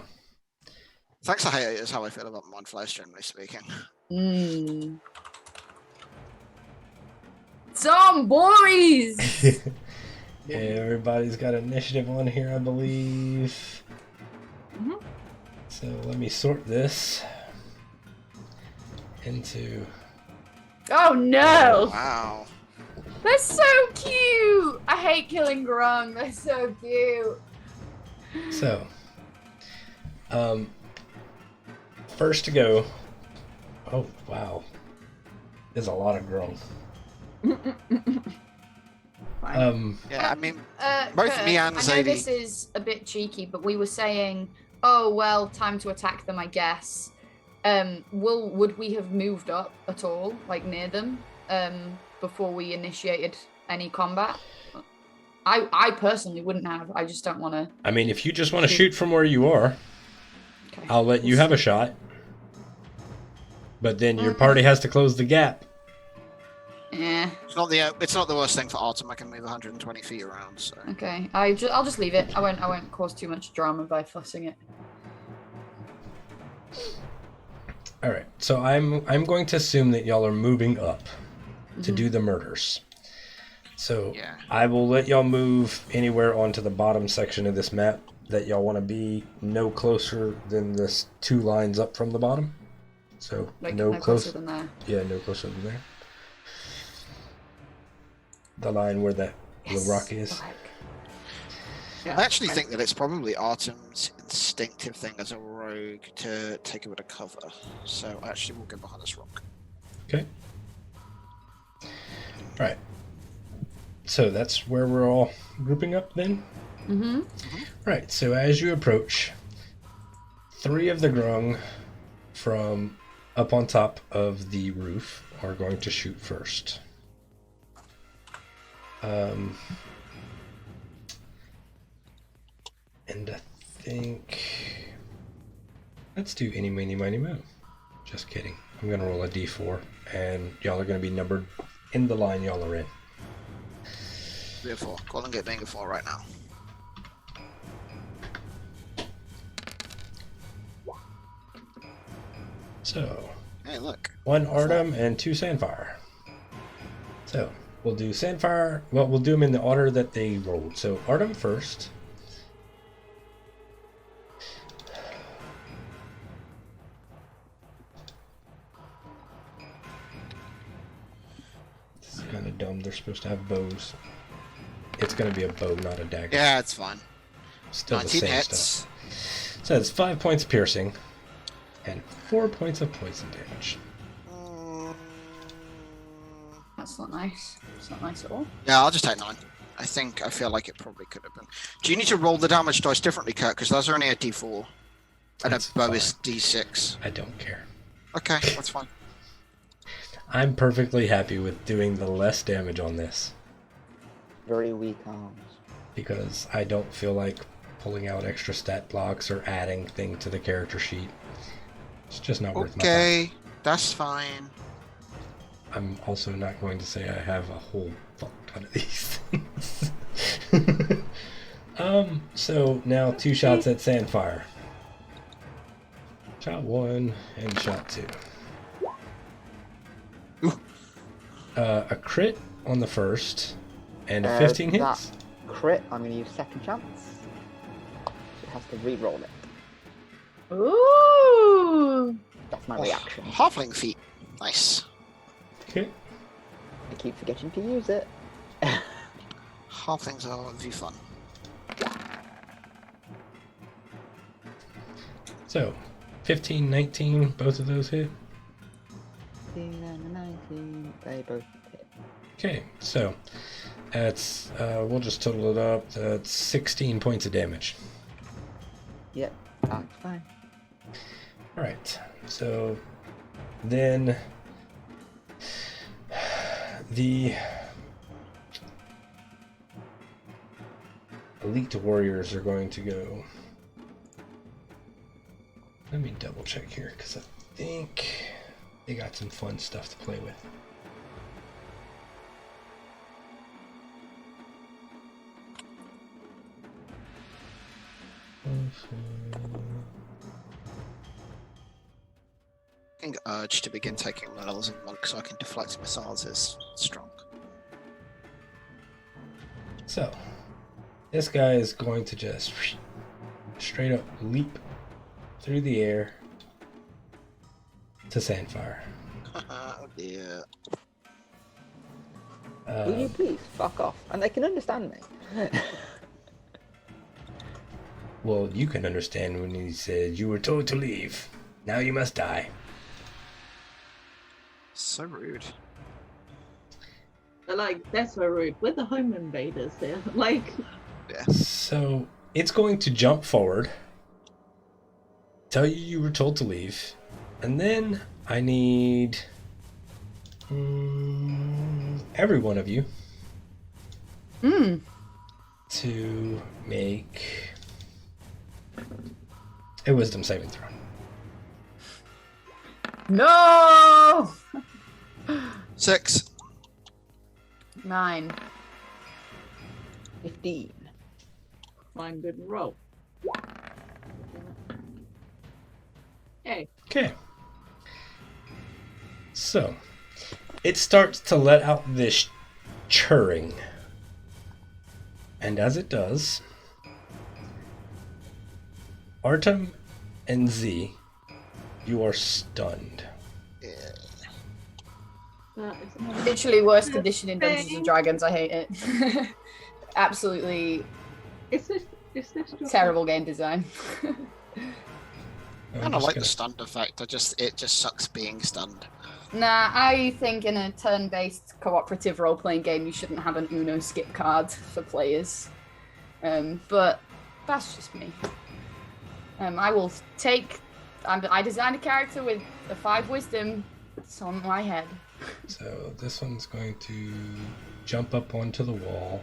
Thanks, I hate it is how I feel about Mindflash, generally speaking. Zombories! everybody's got initiative on here, I believe. Mhm. So let me sort this into. Oh no! Wow. They're so cute! I hate killing grung. They're so cute. So, first to go. Oh wow, there's a lot of grung. Yeah, I mean, Kurt, both me and I know Zadie. this is a bit cheeky, but we were saying, oh well, time to attack them, I guess. Would we have moved up at all, like near them, before we initiated any combat? I personally wouldn't have. I just don't want to. I mean, if you just want to shoot from where you are, Okay. I'll let you have a shot. But then your party has to close the gap. Yeah. It's not the worst thing for Artem. I can move 120 feet around. So Okay. I'll just leave it. I won't cause too much drama by fussing it. All right. So I'm going to assume that y'all are moving up to do the murders. So yeah. I will let y'all move anywhere onto the bottom section of this map that y'all want to be, no closer than this 2 lines up from the bottom. So Like no closer than there. Yeah, no closer than there. The line where the rock is. I actually think that it's probably Artem's instinctive thing as a rogue to take a bit of cover. So actually, we'll go behind this rock. Okay. Right. So that's where we're all grouping up then? Mm-hmm. Right, so as you approach, 3 of the grung from up on top of the roof are going to shoot first. And I think... Let's do any, meeny, miny, moe. Just kidding. I'm going to roll a d4, and y'all are going to be numbered in the line y'all are in. Be a 4. Calling it being a 4 right now. So, Hey, look. 1 Artem and 2 Sandfire. So, we'll do Sandfire. Well, we'll do them in the order that they rolled. So, Artem first. This is kind of dumb. They're supposed to have bows. It's going to be a bow, not a dagger. Yeah, it's fine. Still the 19 same hits. stuff. So, it's 5 points piercing and 4 points of poison damage. That's not nice. It's not nice at all. Yeah, I'll just take 9. I feel like it probably could have been. Do you need to roll the damage dice differently, Kurt? Because those are only a d4. And That's a bow fine. is d6. I don't care. Okay, that's fine. I'm perfectly happy with doing the less damage on this Very weak arms. because I don't feel like pulling out extra stat blocks or adding thing to the character sheet. It's just not worth my time. Okay, that's fine. I'm also not going to say I have a whole fuck ton of these things. So now 2 shots at Sandfire. Shot 1 and shot 2. Ooh. A crit on the first and a 15 hits. That crit, I'm going to use second chance. It has to re-roll it. Ooh. That's my Oh, reaction. Halfling feet. Nice. Okay. I keep forgetting to use it. Halflings are the fun. So, 15, 19, both of those hit. 15 and 19, they both hit. Okay, so that's we'll just total it up. That's 16 points of damage. Yep, that's fine. All right. So then the elite warriors are going to go. Let me double check here because I think they got some fun stuff to play with. I think urge to begin taking levels in monk so I can deflect missiles is strong. So this guy is going to just straight up leap through the air to Sandfire. Oh dear. Will you please fuck off? And they can understand me. Well, you can understand when he said, "You were told to leave. Now you must die." So rude. They're like, they're so rude. We're the home invaders here. Like, So it's going to jump forward, tell you were told to leave, and then I need every one of you to make a wisdom saving throw. No! 6. 9. 15. mine didn't roll. Hey, Okay. So it starts to let out this churring. And as it does, Artem and Z, you are stunned. that is another Literally worst edition in Dungeons and Dragons. I hate it. Absolutely Is this just terrible game design. I'm Kind of just like gonna- the stunned effect. It just sucks being stunned. Nah, I think in a turn-based cooperative role-playing game, you shouldn't have an Uno skip card for players. But that's just me. I will take. I designed a character with a 5 wisdom. It's on my head. So this one's going to jump up onto the wall,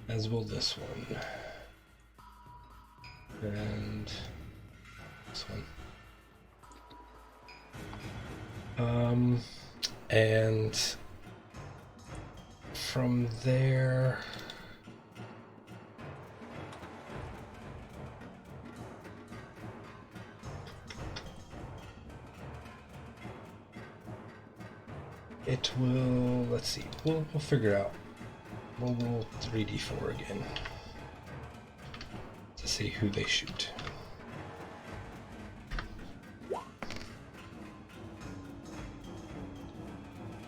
as will this one, and this one. And from there, it will, let's see, we'll figure out. We'll roll 3d4 again to see who they shoot.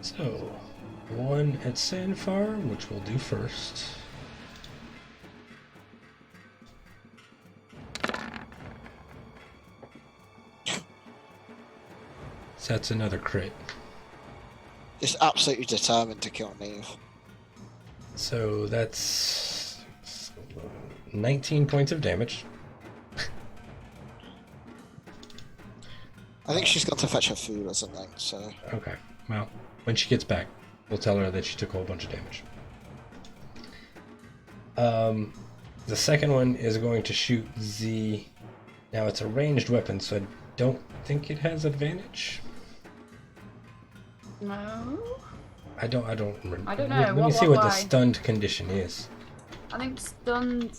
So, 1 at Sandfire, which we'll do first. So that's another crit. Just absolutely determined to kill Neve. So that's 19 points of damage. I think she's gone to fetch her food or something, so... Okay, well, when she gets back, we'll tell her that she took a whole bunch of damage. The second one is going to shoot Z. Now it's a ranged weapon, so I don't think it has advantage. No. I don't remember. I don't know. Let me What- see what what the lie? stunned condition is. I think stunned.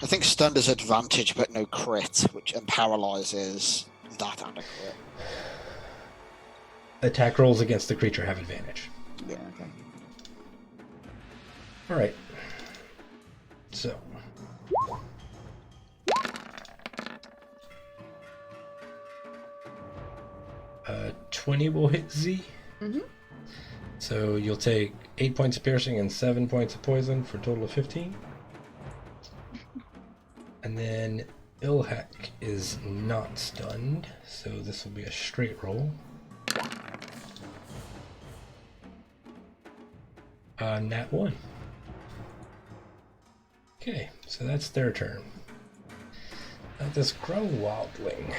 I think stunned is advantage but no crit, which and paralyzes that and a crit. Attack rolls against the creature have advantage. Yeah, okay. Alright. So. 20 will hit Z. Mm-hmm. So you'll take 8 points of piercing and 7 points of poison for a total of 15. And then Ilhak is not stunned, so this will be a straight roll. Nat 1. Okay, so that's their turn. Now this Grow Wildling.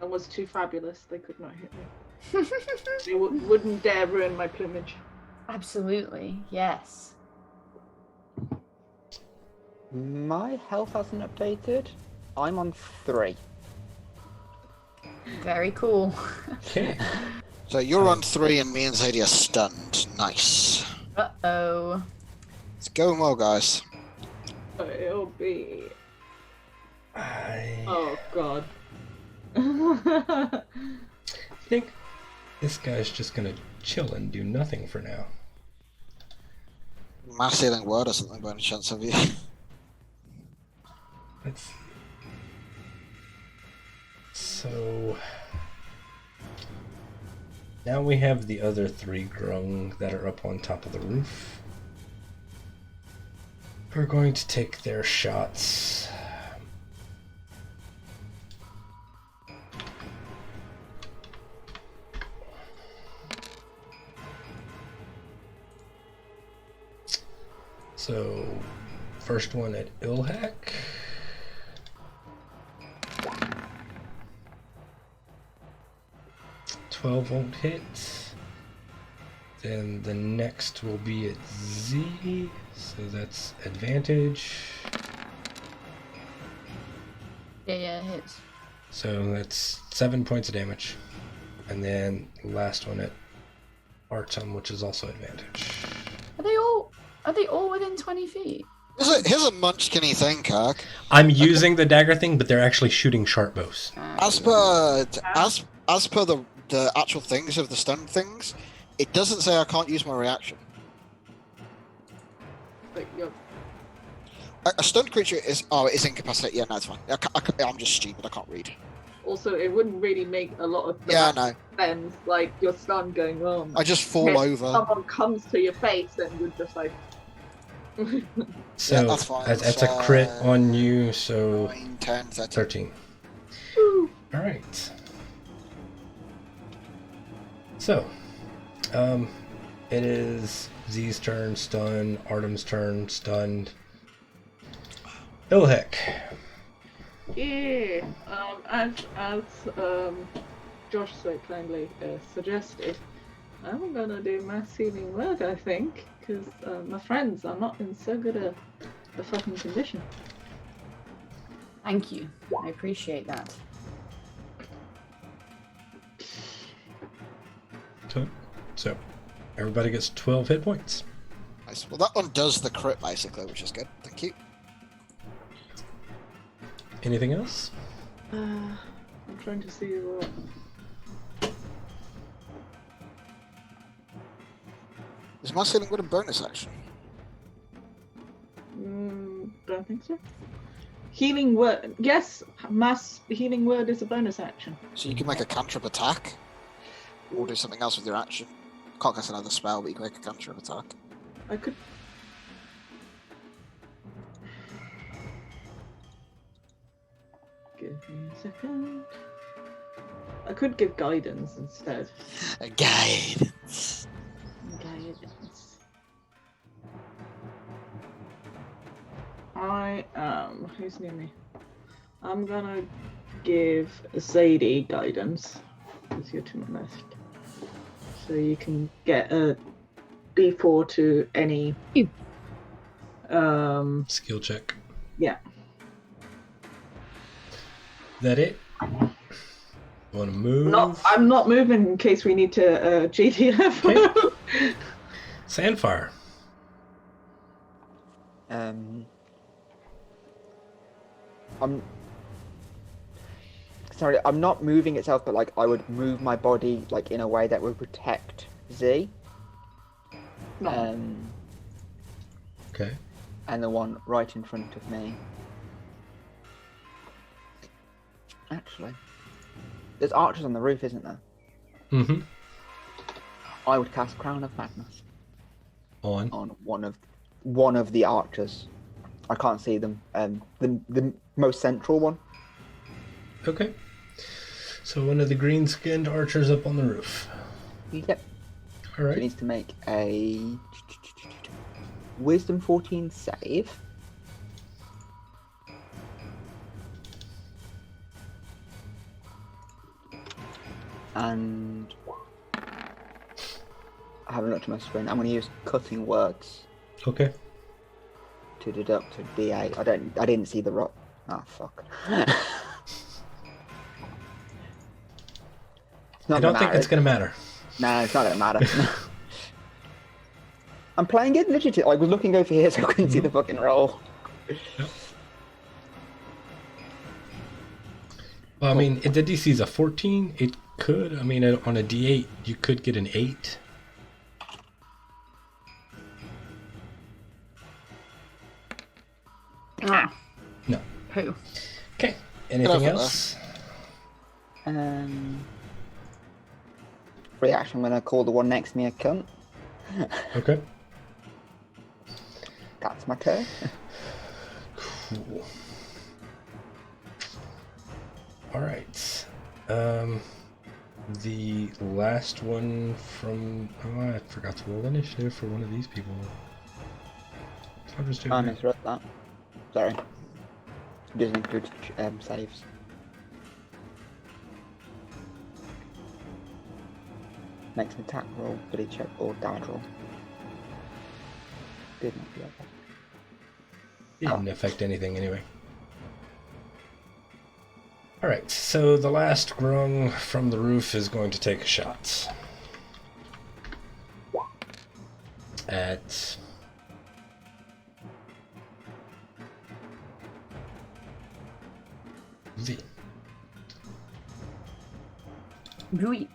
That was too fabulous. They could not hit me. They wouldn't dare ruin my plumage. Absolutely, yes. My health hasn't updated. I'm on 3. Very cool. Okay. So you're on 3 and me and Zadie are stunned. Nice. Uh-oh. It's going well, guys. It'll be. I Oh god. think this guy's just gonna chill and do nothing for now. Mass healing word or something by any chance of you? Let's see. So now we have the other 3 grung that are up on top of the roof. We're going to take their shots. So, first one at Ilhak. $12 won't hit. Then the next will be at Z, so that's advantage. Yeah, it hits. So that's 7 points of damage. And then last one at Artem, which is also advantage. Are they all within 20 feet? Here's a munchkin-y thing, Kirk. I'm using the dagger thing, but they're actually shooting sharp bows. As per the actual things of the stun things, it doesn't say I can't use my reaction. But you're A stunned creature is it is incapacitated. Yeah, no, it's fine. I'm just stupid. I can't read. also, it wouldn't really make a lot of Yeah, no. sense. Like you're stunned, going on. I just fall over. Someone comes to your face, and you're just like. So Yeah, that's fine. that's a crit on you, so 9, 10, 13. 13. Woo. Alright. So, it is Z's turn, stun, Artem's turn, stunned. Ilhek. Yeah. As Josh so kindly suggested, I'm gonna do mass healing word. I think because my friends are not in so good a fucking condition. Thank you. I appreciate that. So, everybody gets 12 hit points. Nice. Well, that undoes the crit basically, which is good. Thank you. Anything else? I'm trying to see what. Is mass healing word a bonus action? Don't think so. Healing word. Yes, mass healing word is a bonus action. So you can make a cantrip attack, or do something else with your action. Can't cast another spell, but you can make a cantrip attack. I could. Give me a second. I could give guidance instead. A guidance. Guidance. I am. Who's near me? I'm gonna give Zadie guidance because you're to my left. So you can get a D4 to any. Skill check. Yeah. That it? Want to move? I'm not moving in case we need to GTF. Okay. Sandfire. I'm not moving itself, but like I would move my body like in a way that would protect Z. No. Okay. and the one right in front of me. Actually, there's archers on the roof, isn't there? Mm-hmm. I would cast Crown of Madness On. on one of the archers. I can't see them. The most central one. Okay. So one of the green-skinned archers up on the roof. Yep. All So right. it needs to make a Wisdom 14 save. And I haven't looked at my screen. I'm going to use cutting words Okay. to deduct a D8. I didn't see the rock. Oh fuck. It's not I don't gonna think matter. it's gonna matter. No, it's not gonna matter. I'm playing it legit. I was looking over here so I couldn't see the fucking roll. Well, I mean, if the DC is a 14, it could. I mean, on a D8, you could get an 8. Ah, No. who? Okay. Anything over else? Free action. I'm gonna call the one next to me a cunt. Okay. That's my turn. Cool. All right. The last one from... Oh, I forgot to roll initiative for one of these people. So I'll just do I it. misread that. Sorry. It doesn't include saves. Makes an attack roll, ability check, or damage roll. Did not do that. Didn't affect anything anyway. Alright, so the last grung from the roof is going to take a shot. At... V. Right.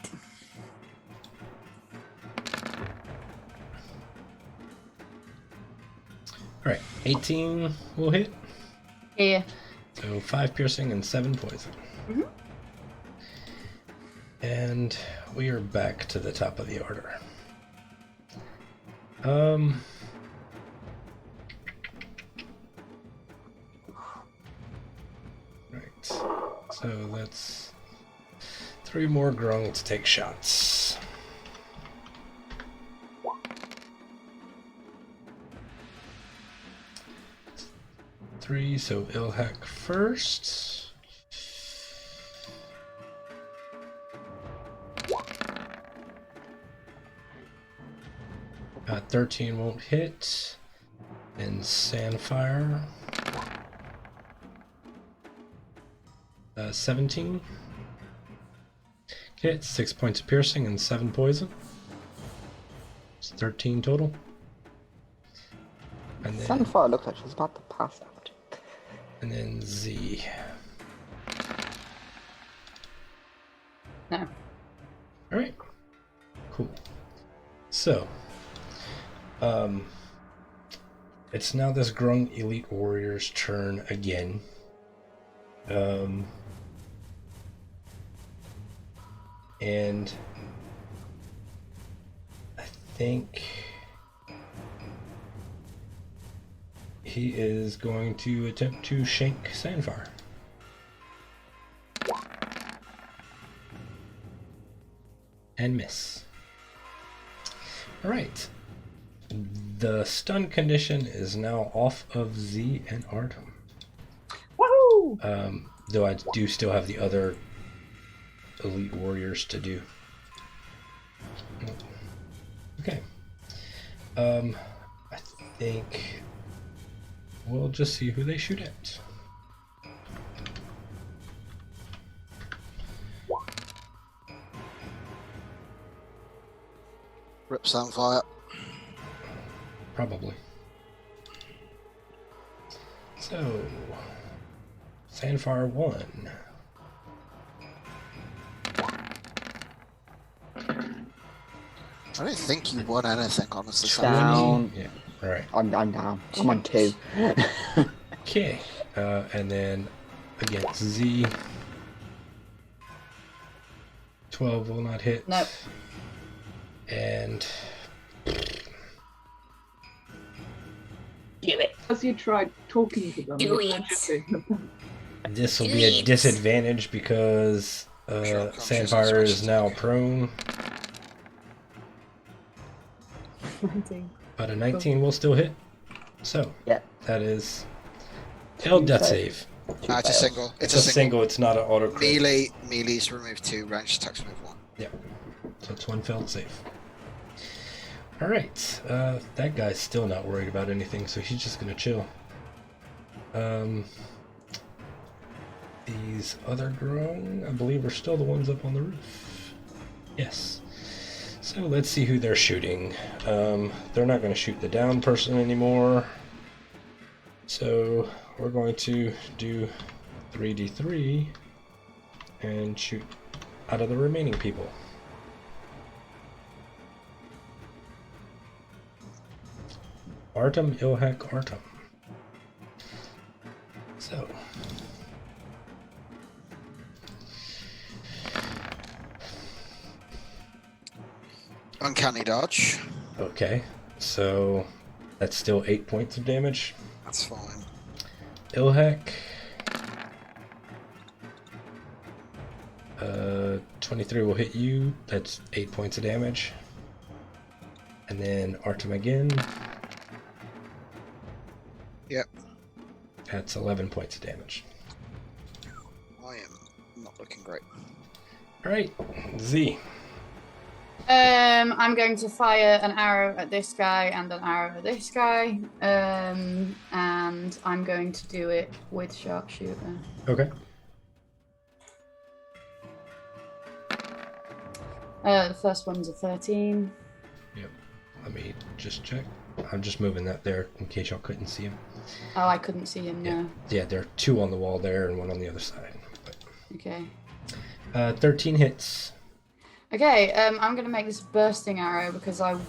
Alright, 18 will hit. Yeah. So 5 piercing and 7 poison. Mhm. And we are back to the top of the order. Right. So that's 3 more grung to take shots. Three, so Ilhak first. Uh, 13 won't hit. And Sandfire. 17. Okay, it's 6 points of piercing and 7 poison. It's 13 total. And then, Sunfire looks like she's about to pass out. and then Z. No. Alright. Cool. So, it's now this Grung Elite Warrior's turn again. And I think he is going to attempt to shank Sandfire. And miss. Alright. The stun condition is now off of Z and Artem. Woohoo! Though I do still have the other elite warriors to do. Okay. I think we'll just see who they shoot at. Rip Sunfire. Probably. So, Sandfire 1. I don't think you won anything, honestly. Down. Yeah. All right. I'm down. I'm on 2. Okay. And then against Z. 12 will not hit. Nope. And Do it. As you tried talking to them, Do you it. should be. this will be a disadvantage because Sure, Sandfire is now prone. 19. But a 19 will still hit. So Yeah. that is failed death save. It's a single. It's a single. It's not an auto crit. Melee's remove 2, range attacks remove 1. Yeah. So it's 1 failed save. Alright. That guy's still not worried about anything, so he's just gonna chill. These other drone, I believe, are still the ones up on the roof. Yes. So let's see who they're shooting. They're not going to shoot the down person anymore. So we're going to do 3d3 and shoot out of the remaining people. Artem, Ilhak, Artem. So. Uncanny dodge. Okay, so that's still 8 points of damage. That's fine. Ilhak. 23 will hit you. That's 8 points of damage. And then Artem again. Yep. That's 11 points of damage. I am not looking great. Alright, Z. I'm going to fire an arrow at this guy and an arrow at this guy. And I'm going to do it with sharpshooter. Okay. The first one's a 13. Yep. Let me just check. I'm just moving that there in case y'all couldn't see him. Oh, I couldn't see him, Yeah. no. Yeah, there are 2 on the wall there and 1 on the other side. But, Okay. 13 hits. Okay, I'm going to make this bursting arrow because I'm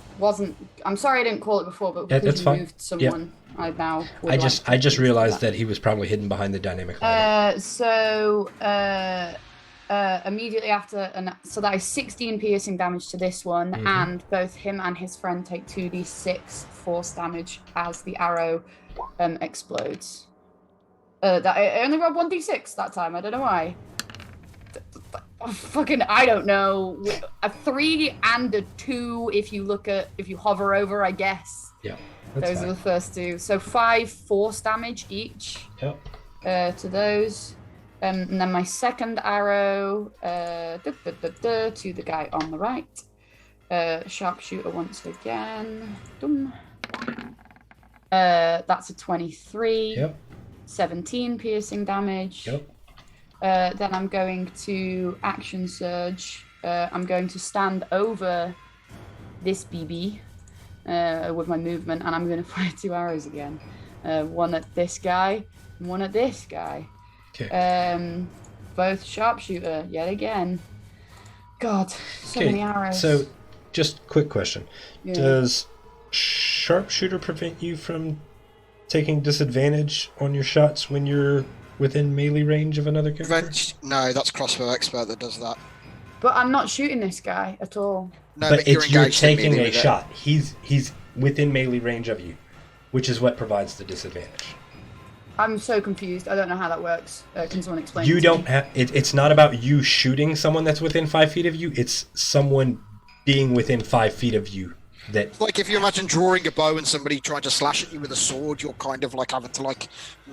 sorry I didn't call it before, but Yeah, because that's you fine. moved someone, I now would I like just to realized that. that he was probably hidden behind the dynamic lighting. Immediately after, so that is 16 piercing damage to this one, and both him and his friend take 2d6 force damage as the arrow explodes. That I only rolled 1d6 that time. I don't know why. I don't know. A 3 and a 2 if you hover over, I guess. Yeah. Those fine. are the first 2. So 5 force damage each. Yep. To those. And then my second arrow to the guy on the right. Sharpshooter once again. Dum. That's a 23. Yep. 17 piercing damage. Yep. Then I'm going to action surge. I'm going to stand over this BB with my movement, and I'm going to fire 2 arrows again. One at this guy, and one at this guy. Okay. Both sharpshooter yet again. God, so many arrows. So, just quick question: Yeah. Does sharpshooter prevent you from taking disadvantage on your shots when you're within melee range of another character? No, that's crossbow expert that does that. But I'm not shooting this guy at all. No, but you're you're engaged in taking melee a with it. shot. He's within melee range of you, which is what provides the disadvantage. I'm so confused. I don't know how that works. Can someone explain? You it to don't me? have. It's not about you shooting someone that's within 5 feet of you. It's someone being within 5 feet of you. That Like if you imagine drawing a bow and somebody trying to slash at you with a sword, you're kind of like having to like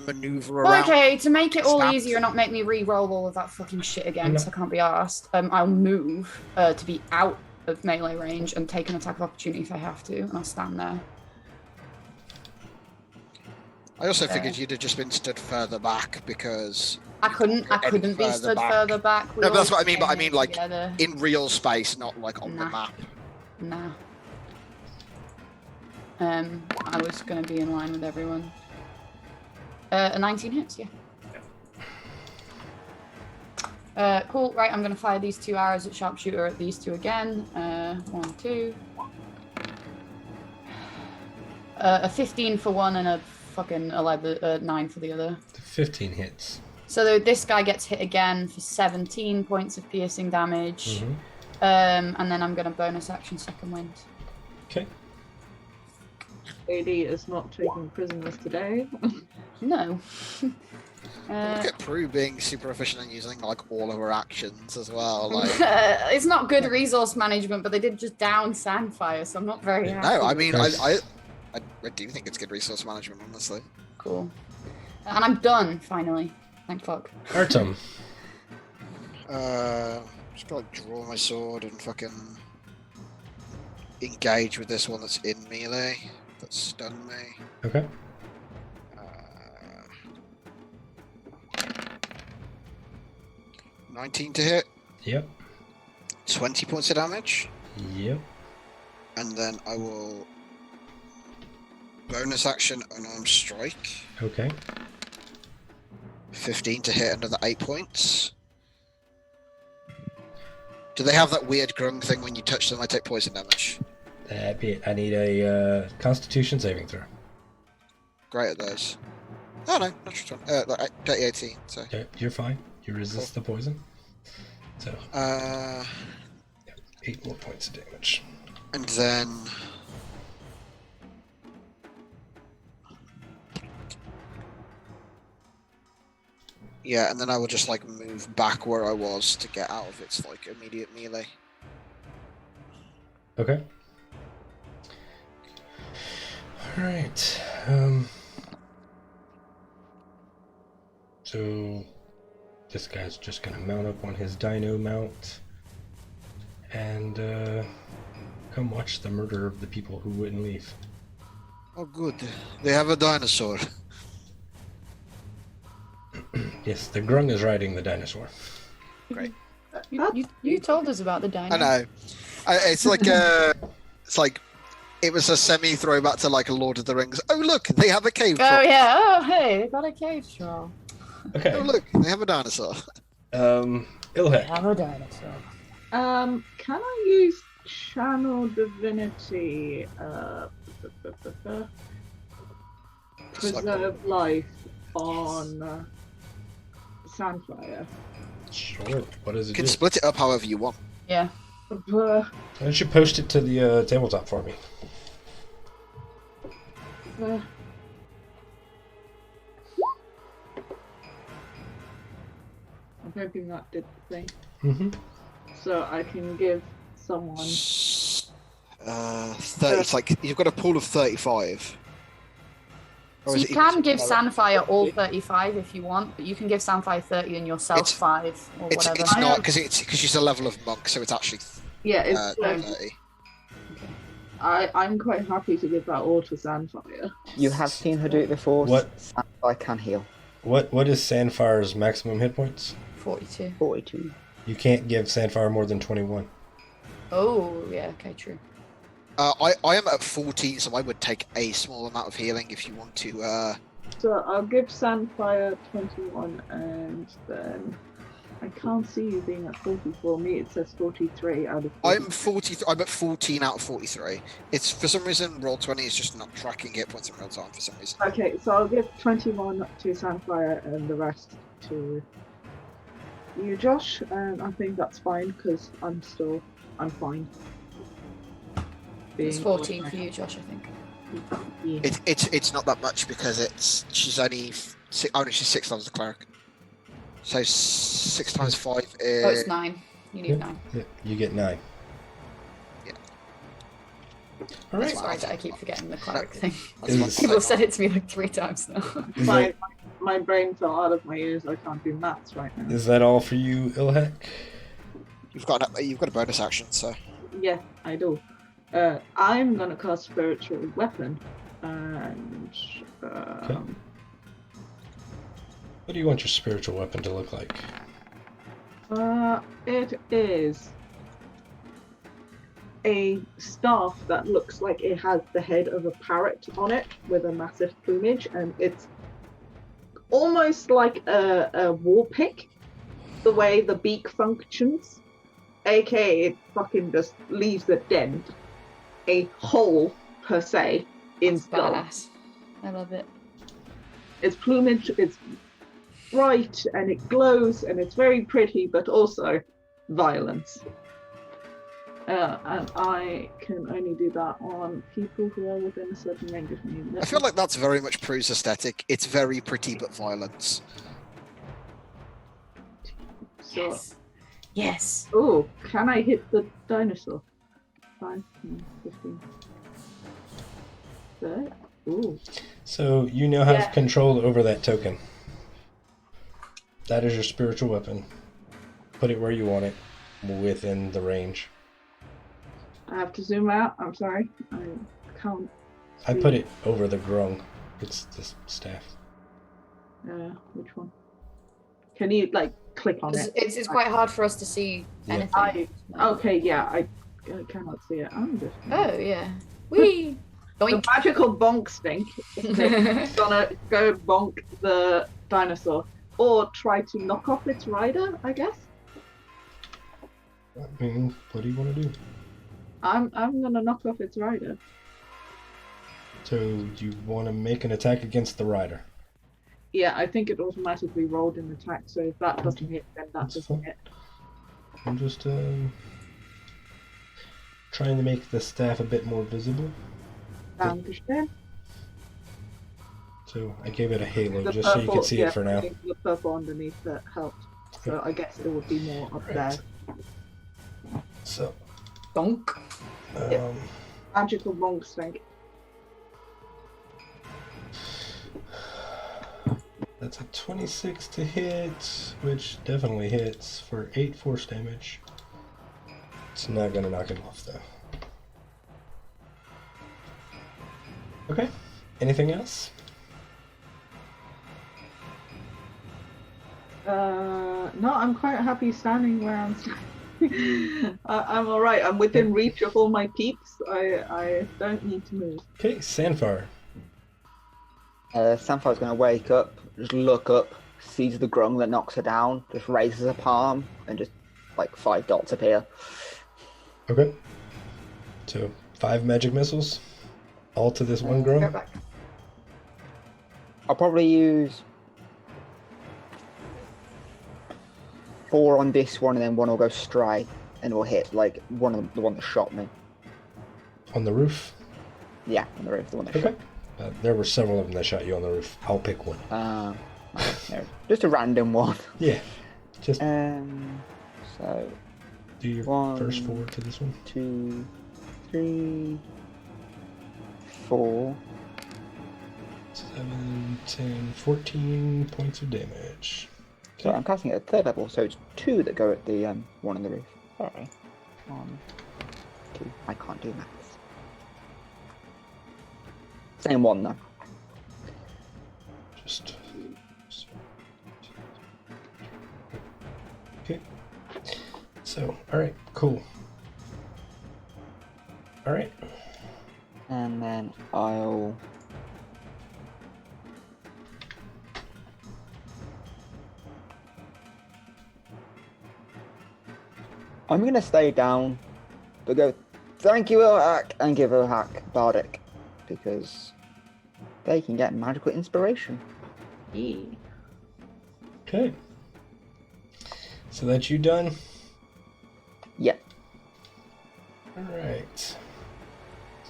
maneuver Well, around. okay, to make it all Stab. easier and not make me re-roll all of that fucking shit again, No. so I can't be arsed, I'll move to be out of melee range and take an attack of opportunity if I have to, and I'll stand there. I also figured you'd have just been stood further back because I couldn't be further stood back. further back. We No, but that's all what I mean. But I came mean, in like together. in real space, not like on the Nah. map. Nah. I was going to be in line with everyone. A 19 hits, yeah. Cool, right, I'm going to fire these 2 arrows at sharpshooter at these 2 again. 1, 2. a 15 for one and a fucking 9 for the other. 15 hits. So this guy gets hit again for 17 points of piercing damage. Mm-hmm. And then I'm going to bonus action second wind. Okay. AD is not taking prisoners today. No. Look at Prue being super efficient and using like all of her actions as well. Like, it's not good resource management, but they did just down Sandfire, so I'm not very happy. no, I mean, Nice. I do think it's good resource management, honestly. Cool. And I'm done, finally. Thank fuck. Artem. Just gotta draw my sword and fucking engage with this one that's in melee. That stunned me. Okay. 19 to hit. Yep. 20 points of damage. Yep. And then I will bonus action unarmed strike. Okay. 15 to hit, another 8 points. Do they have that weird grung thing when you touch them? I take poison damage. That'd be it. I need a Constitution saving throw. Great at those. Oh no, natural 20. Like, dirty 18. So. Okay, you're fine. You resist the poison. So 8 more points of damage. And then yeah, and then I will just like move back where I was to get out of its like immediate melee. Okay. All right. So this guy's just gonna mount up on his dino mount and come watch the murder of the people who wouldn't leave. Oh good, they have a dinosaur. Yes, the grung is riding the dinosaur. Great. You told us about the dino. I know. It's like it was a semi throwback to like a Lord of the Rings. Oh look, they have a cave troll. Oh yeah. Oh hey, they got a cave troll. Okay. Oh look, they have a dinosaur. Ilhek. Have a dinosaur. Can I use Channel Divinity? Preserve life on Sandfire. Sure. What does You it can do? split it up however you want. Yeah. Why don't you post it to the tabletop for me? I'm hoping that did the thing. Mm-hmm. So I can give someone. 30. It's like you've got a pool of 35. So Or is you it can even- give Sandfire all 35 if you want, but you can give Sandfire 30 and yourself It's- 5 or It's whatever. it's not because she's a level of monk, so it's actually Yeah, it's. 30. I'm quite happy to give that all to Sandfire. You have seen her do it before. What? I can heal. What is Sandfire's maximum hit points? 42. 42. You can't give Sandfire more than 21. Oh, yeah, okay, true. I am at 14, so I would take a small amount of healing if you want to. So I'll give Sandfire 21, and then I can't see you being at 40 for me. It says 43 out of 40. I'm 40. I'm at 14 out of 43. It's for some reason Roll20 is just not tracking hit points in real time for some reason. Okay, so I'll give 21 to Sandfire and the rest to you, Josh. And I think that's fine because I'm fine. It's 14 for you, Josh, I think. Yeah. It's not that much because she's only she's 6 levels a cleric. So 6 times 5 is. Oh, it's 9. You need 9. Yeah, you get 9. Yeah. All right. Sorry that I keep forgetting the cleric thing. Is- People said it to me like 3 times now. Is my, that, my brain fell out of my ears. I can't do maths right now. is that all for you, Ilhek? You've got a bonus action, so. Yeah, I do. I'm gonna cast Spiritual Weapon, and What do you want your spiritual weapon to look like? it is a staff that looks like it has the head of a parrot on it with a massive plumage, and it's almost like a war pick, the way the beak functions, aka it fucking just leaves a dent, a hole per se, in That's skull. badass. I love it. Its plumage is bright and it glows and it's very pretty, but also violence. And I can only do that on people who are within a certain range of me. I feel like that's very much Prue's aesthetic. It's very pretty but violence. So, Yes. Yes. oh, can I hit the dinosaur? 5, 10, 15. 30? Ooh. So you now have Yeah. control over that token. That is your spiritual weapon. Put it where you want it, within the range. I have to zoom out. I'm sorry. I can't. I see. put it over the grung. It's the staff. Which one? Can you like click on it? It's quite hard for us to see Yeah. anything. Okay, yeah, I cannot see it. I'm just. Oh yeah. Wee. The Doink. magical bonk stink is gonna go bonk the dinosaur, or try to knock off its rider. I guess. I mean, what do you want to do? I'm gonna knock off its rider. So you want to make an attack against the rider? Yeah, I think it automatically rolled an attack. So if that doesn't hit, then that That's doesn't fine. hit. I'm just trying to make the staff a bit more visible. Dankeschön. So I gave it a halo The just so you can see yeah, it for now. The purple underneath that helped. So I guess it would be more up there. Right. So, Donk. Magical bonk stink. that's a 26 to hit, which definitely hits for 8 force damage. It's not gonna knock him off though. Okay. Anything else? No, I'm quite happy standing where I'm standing. I'm alright. I'm within reach of all my peeps. I don't need to move. Okay, Sandfire. Sanfire's going to wake up, just look up, sees the grung that knocks her down, just raises a palm, and just like 5 dots appear. Okay. So 5 magic missiles, all to this one Go grung. back. I'll probably use 4 on this one, and then 1 will go stray, and will hit like the one that shot me. On the roof. Yeah, on the roof, the one that Okay. There were several of them that shot you on the roof. I'll pick one. shot. No, just a random one. Yeah. Just So do your 1, first 4 to this one. 2, 3, 4. 7, 10, 14 points of damage. So I'm casting it at 3rd level, so it's 2 that go at the one on the roof. Sorry. 1, 2. I can't do maths. Same one though. Just. Okay. So, alright, cool. Alright. And then I'll I'm gonna stay down, but go thank you Ohak and give Ohak Bardic, because they can get magical inspiration. Yeah. Okay. So that's you done? Yeah. Alright.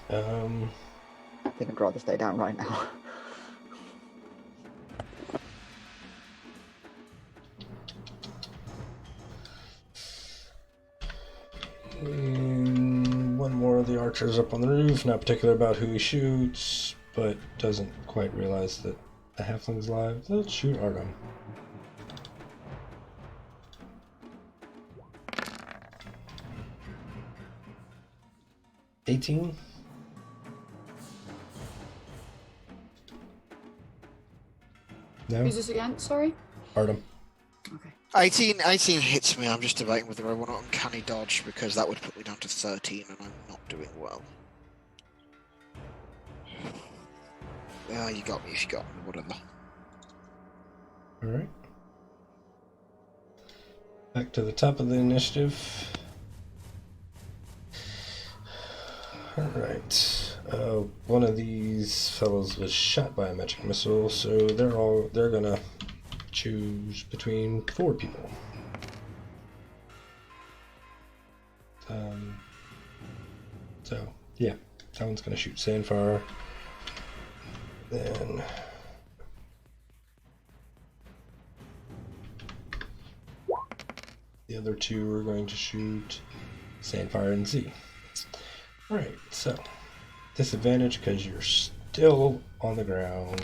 I think I'd rather stay down right now. And one more of the archers up on the roof, not particular about who he shoots, but doesn't quite realize that the halfling's live. Let's shoot Artem. $18. No? Who's this again? Sorry. Artem. Okay. 18 hits me. I'm just debating whether I want to uncanny dodge because that would put me down to 13 and I'm not doing well. You got me if you got me, whatever. Alright. Back to the top of the initiative. Alright. One of these fellows was shot by a magic missile, so they're gonna choose between 4 people. So yeah, that one's gonna shoot Sandfire. Then the other 2 are going to shoot Sandfire and Z. Alright, so disadvantage because you're still on the ground.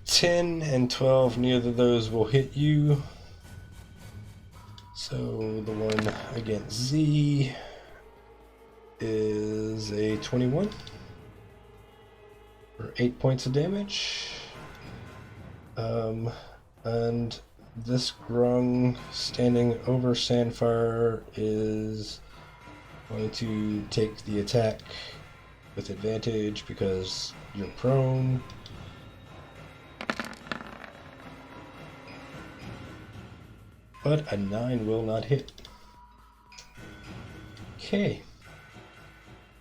10 and 12, neither of those will hit you. So the one against Z is a 21 for 8 points of damage. And this grung standing over Sandfire is going to take the attack with advantage because you're prone. But a 9 will not hit. Okay.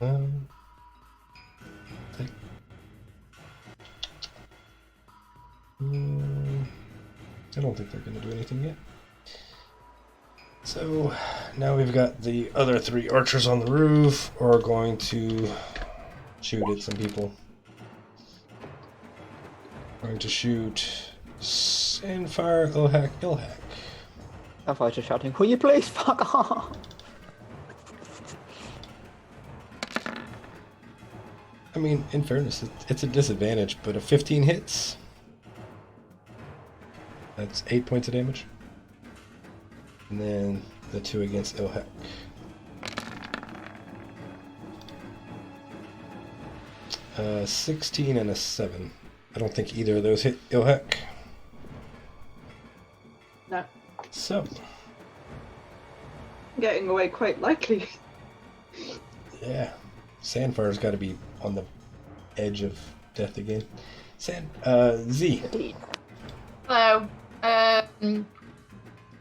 I don't think they're going to do anything yet. So now we've got the other 3 archers on the roof are going to shoot at some people. Going to shoot Sandfire, Ilhak. Sandfire's just shouting, will you please fuck off? I mean, in fairness, it's a disadvantage, but a 15 hits. That's 8 points of damage. And then the 2 against Ilhak. Uh, 16 and a 7. I don't think either of those hit Ilhak. No. So. Getting away quite likely. Yeah. Sandfire's got to be on the edge of death again. Z. Hello.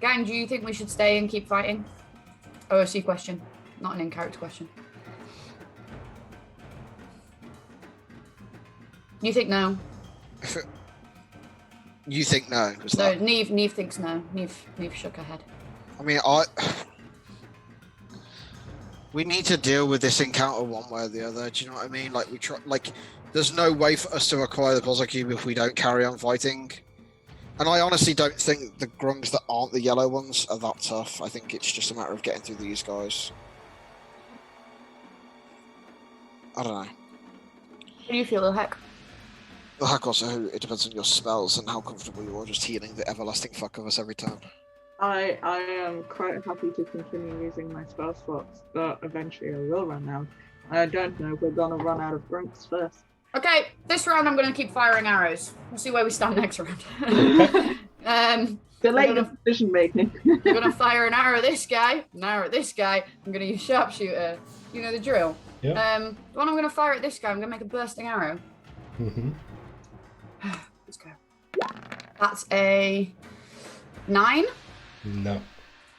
Gang, do you think we should stay and keep fighting? OSC question, not an in-character question. You think no? You think no? No, Neve thinks no. Neve shook her head. I mean, we need to deal with this encounter one way or the other. Do you know what I mean? Like there's no way for us to acquire the Cossack Cube if we don't carry on fighting. And I honestly don't think the grungs that aren't the yellow ones are that tough. I think it's just a matter of getting through these guys. I don't know. How do you feel, Ilhak? The heck also, it depends on your spells and how comfortable you are just healing the everlasting fuck of us every turn. I am quite happy to continue using my spell slots, but eventually I will run out. I don't know, we're gonna run out of grunts first. Okay, this round I'm gonna keep firing arrows. We'll see where we stand next round. Delayed decision making. I'm gonna fire an arrow at this guy, an arrow at this guy. I'm gonna use sharpshooter. You know the drill. Yeah. The one I'm gonna fire at this guy, I'm gonna make a bursting arrow. Mm-hmm. Let's go. That's a 9. No.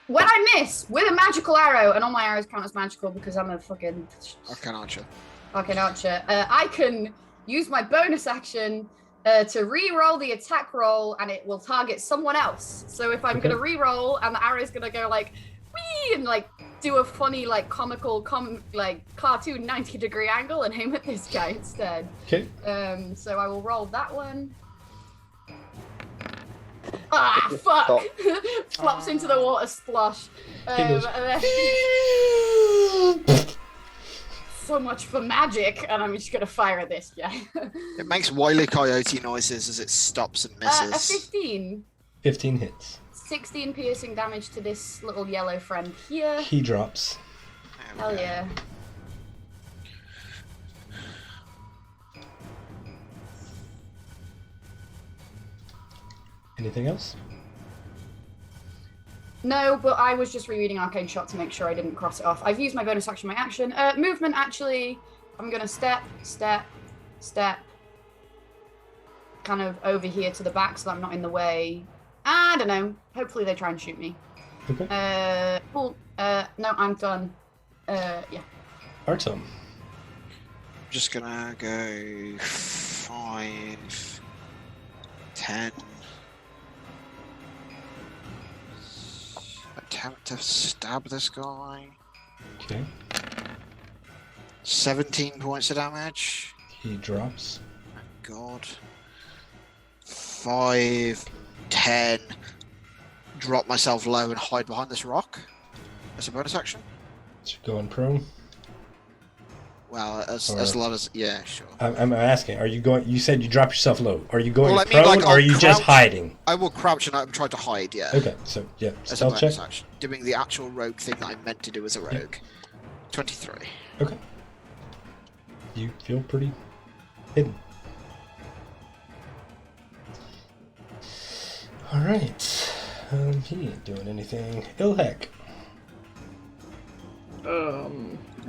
When I miss with a magical arrow, and all my arrows count as magical because I'm a fucking Arcane Archer. Arcane Archer, I can use my bonus action to re-roll the attack roll, and it will target someone else. So if I'm gonna re-roll, and the arrow's gonna go like, wee, and like do a funny like comical like cartoon 90-degree angle and aim at this guy instead. Okay. So I will roll that one. Ah, fuck! Flops into the water splosh. So much for magic, and I'm just gonna fire at this guy. It makes Wile E. Coyote noises as it stops and misses. A 15. 15 hits. 16 piercing damage to this little yellow friend here. He drops. Hell yeah. Anything else? No, but I was just rereading Arcane Shot to make sure I didn't cross it off. I've used my bonus action, my action. Movement, actually, I'm going to step, kind of over here to the back so that I'm not in the way. I don't know. Hopefully they try and shoot me. Okay. Cool. No, I'm done. Yeah. Artem. Just gonna go 5, 10. Attempt to stab this guy. Okay. 17 points of damage. He drops. God. 5, 10. Drop myself low and hide behind this rock. That's a bonus action. So going prone. Well, as low as yeah, sure. I'm asking. Are you going? You said you drop yourself low. Are you going Well, I mean, prone, like, or are I'll you just crouch. hiding? I will crouch and I'm trying to hide. Yeah. Okay. So yeah, As a stealth bonus check. action, doing the actual rogue thing that I meant to do as a rogue. 23. Okay. You feel pretty hidden. All right. He ain't doing anything. Ilhek.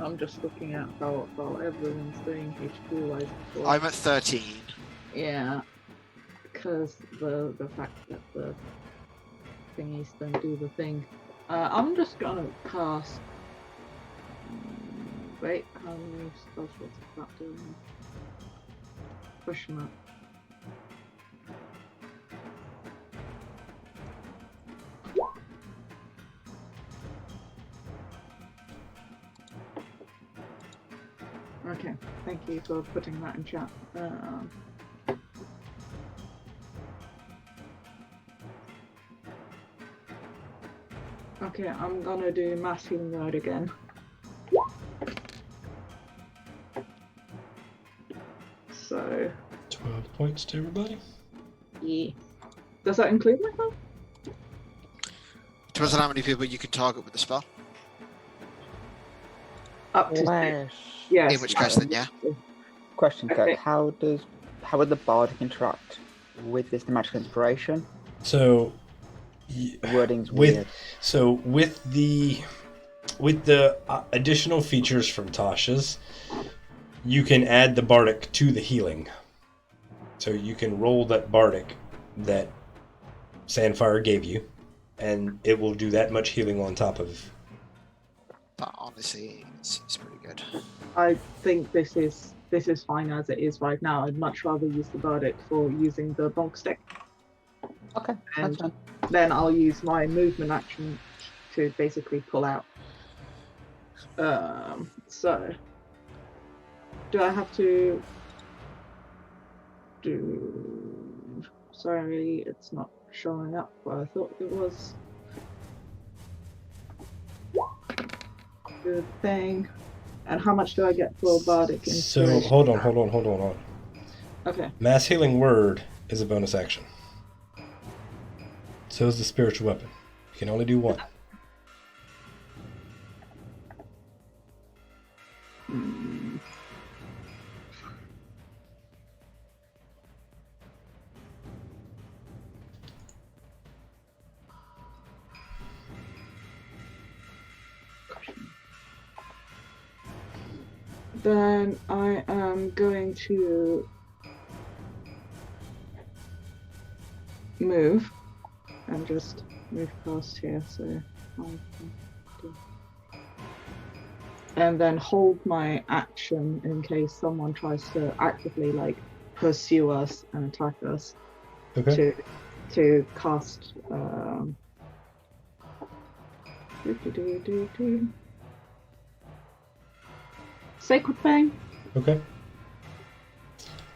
I'm just looking at how everyone's doing HP wise. I'm at 13. Yeah, because the fact that the thingies don't do the thing. I'm just gonna cast. Wait, how many spells was that doing? Question mark. Okay, thank you for putting that in chat. Okay, I'm gonna do mass healing word again. So, 12 points to everybody. yeah. Does that include myself? Depends on how many people you can target with the spell. Up to 6. Flash. Yes. In which case, then yeah. Question, Kirk. Okay. How would the bardic interact with this magical inspiration? So. The wording's with weird. so with the additional features from Tasha's, you can add the bardic to the healing. So you can roll that bardic that Sandfire gave you, and it will do that much healing on top of. That honestly, it's pretty good. I think this is fine as it is right now. I'd much rather use the bardic for using the bonk stick. Okay, And that's fine. then I'll use my movement action to basically pull out. So do I have to do? Sorry, it's not showing up where I thought it was. Good thing. And how much do I get for bardic So inspiration? hold on. Okay. Mass healing word is a bonus action. So is the spiritual weapon. You can only do one. Then I am going to move and just move past here, so and then hold my action in case someone tries to actively pursue us and attack us. Okay. To cast Sacred Fang. Okay.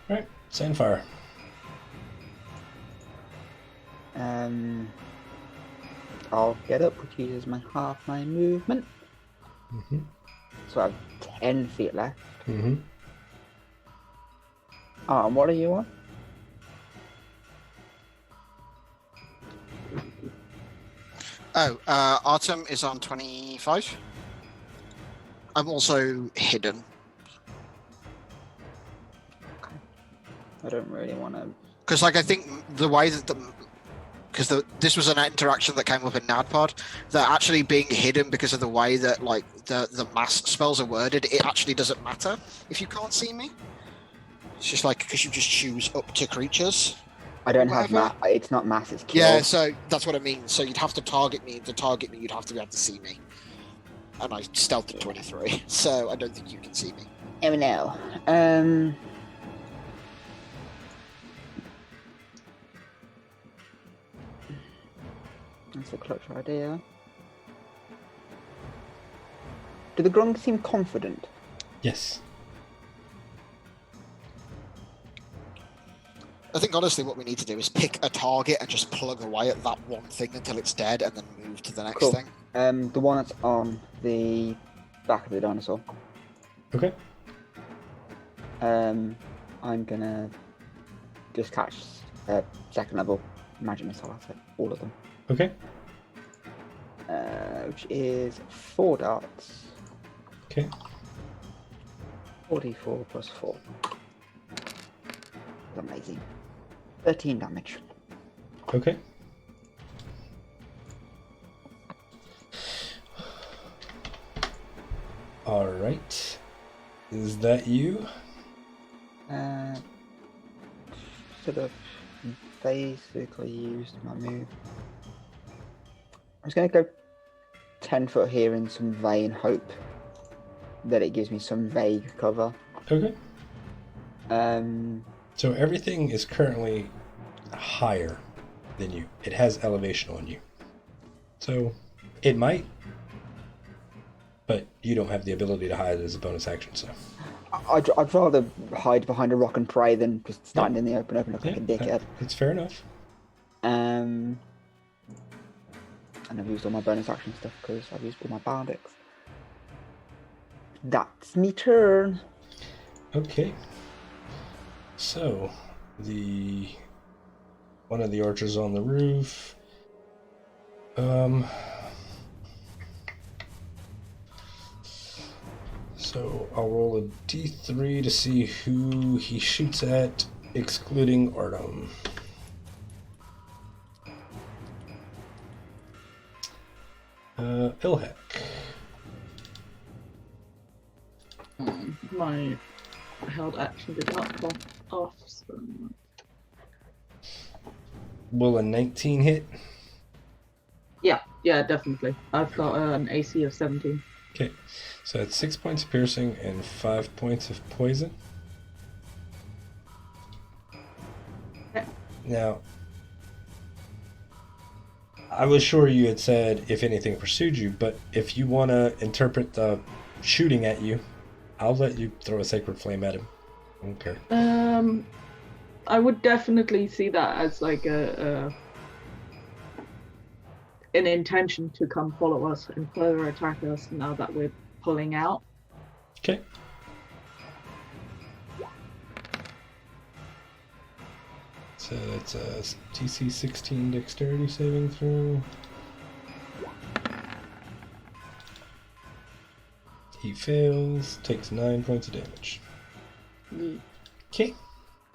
Alright, Sandfire. I'll get up, which uses half my movement. Mm-hmm. So I have 10 feet left. Mm-hmm. Oh, and what are you on? Oh, Artem is on 25. I'm also hidden. I don't really want to. Because, I think the way that this was an interaction that came up in NADPod, that actually being hidden because of the way that, the mass spells are worded, it actually doesn't matter if you can't see me. It's just because you just choose up to creatures. I don't have Whatever. It's not mass, it's kill. Yeah, so that's what I mean. So you'd have to target me. To target me, you'd have to be able to see me. and I stealthed at 23, so I don't think you can see me. Oh no. That's a clutch idea. Do the grunts seem confident? Yes. I think honestly what we need to do is pick a target and just plug away at that one thing until it's dead and then move to the next Cool. thing. The one that's on the back of the dinosaur. Okay. I'm gonna just catch second level magic missile at it, all of them. Okay. Which is 4 darts. Okay. 44 plus 4. Amazing. 13 damage. Okay. All right. Is that you? Should have basically used my move. I was going to go 10 foot here in some vain hope that it gives me some vague cover. Okay. Um, So everything is currently higher than you. It has elevation on you. So it might, but you don't have the ability to hide as a bonus action, so. I'd rather hide behind a rock and pray than just stand in the open look like a dickhead. That's fair enough. And I've used all my bonus action stuff because I've used all my bardics. That's me turn. Okay. So, one of the archers on the roof. So I'll roll a d3 to see who he shoots at, excluding Artem. Ilhek. My held action did not come off. So... Will a 19 hit? Yeah, definitely. I've got an AC of 17. Okay, so that's 6 points of piercing and 5 points of poison. Okay. Now, I was sure you had said if anything pursued you, but if you want to interpret the shooting at you, I'll let you throw a sacred flame at him. Okay. I would definitely see that as like an intention to come follow us and further attack us now that we're pulling out. Okay. So it's a DC 16 dexterity saving throw. He fails, takes 9 points of damage. Okay.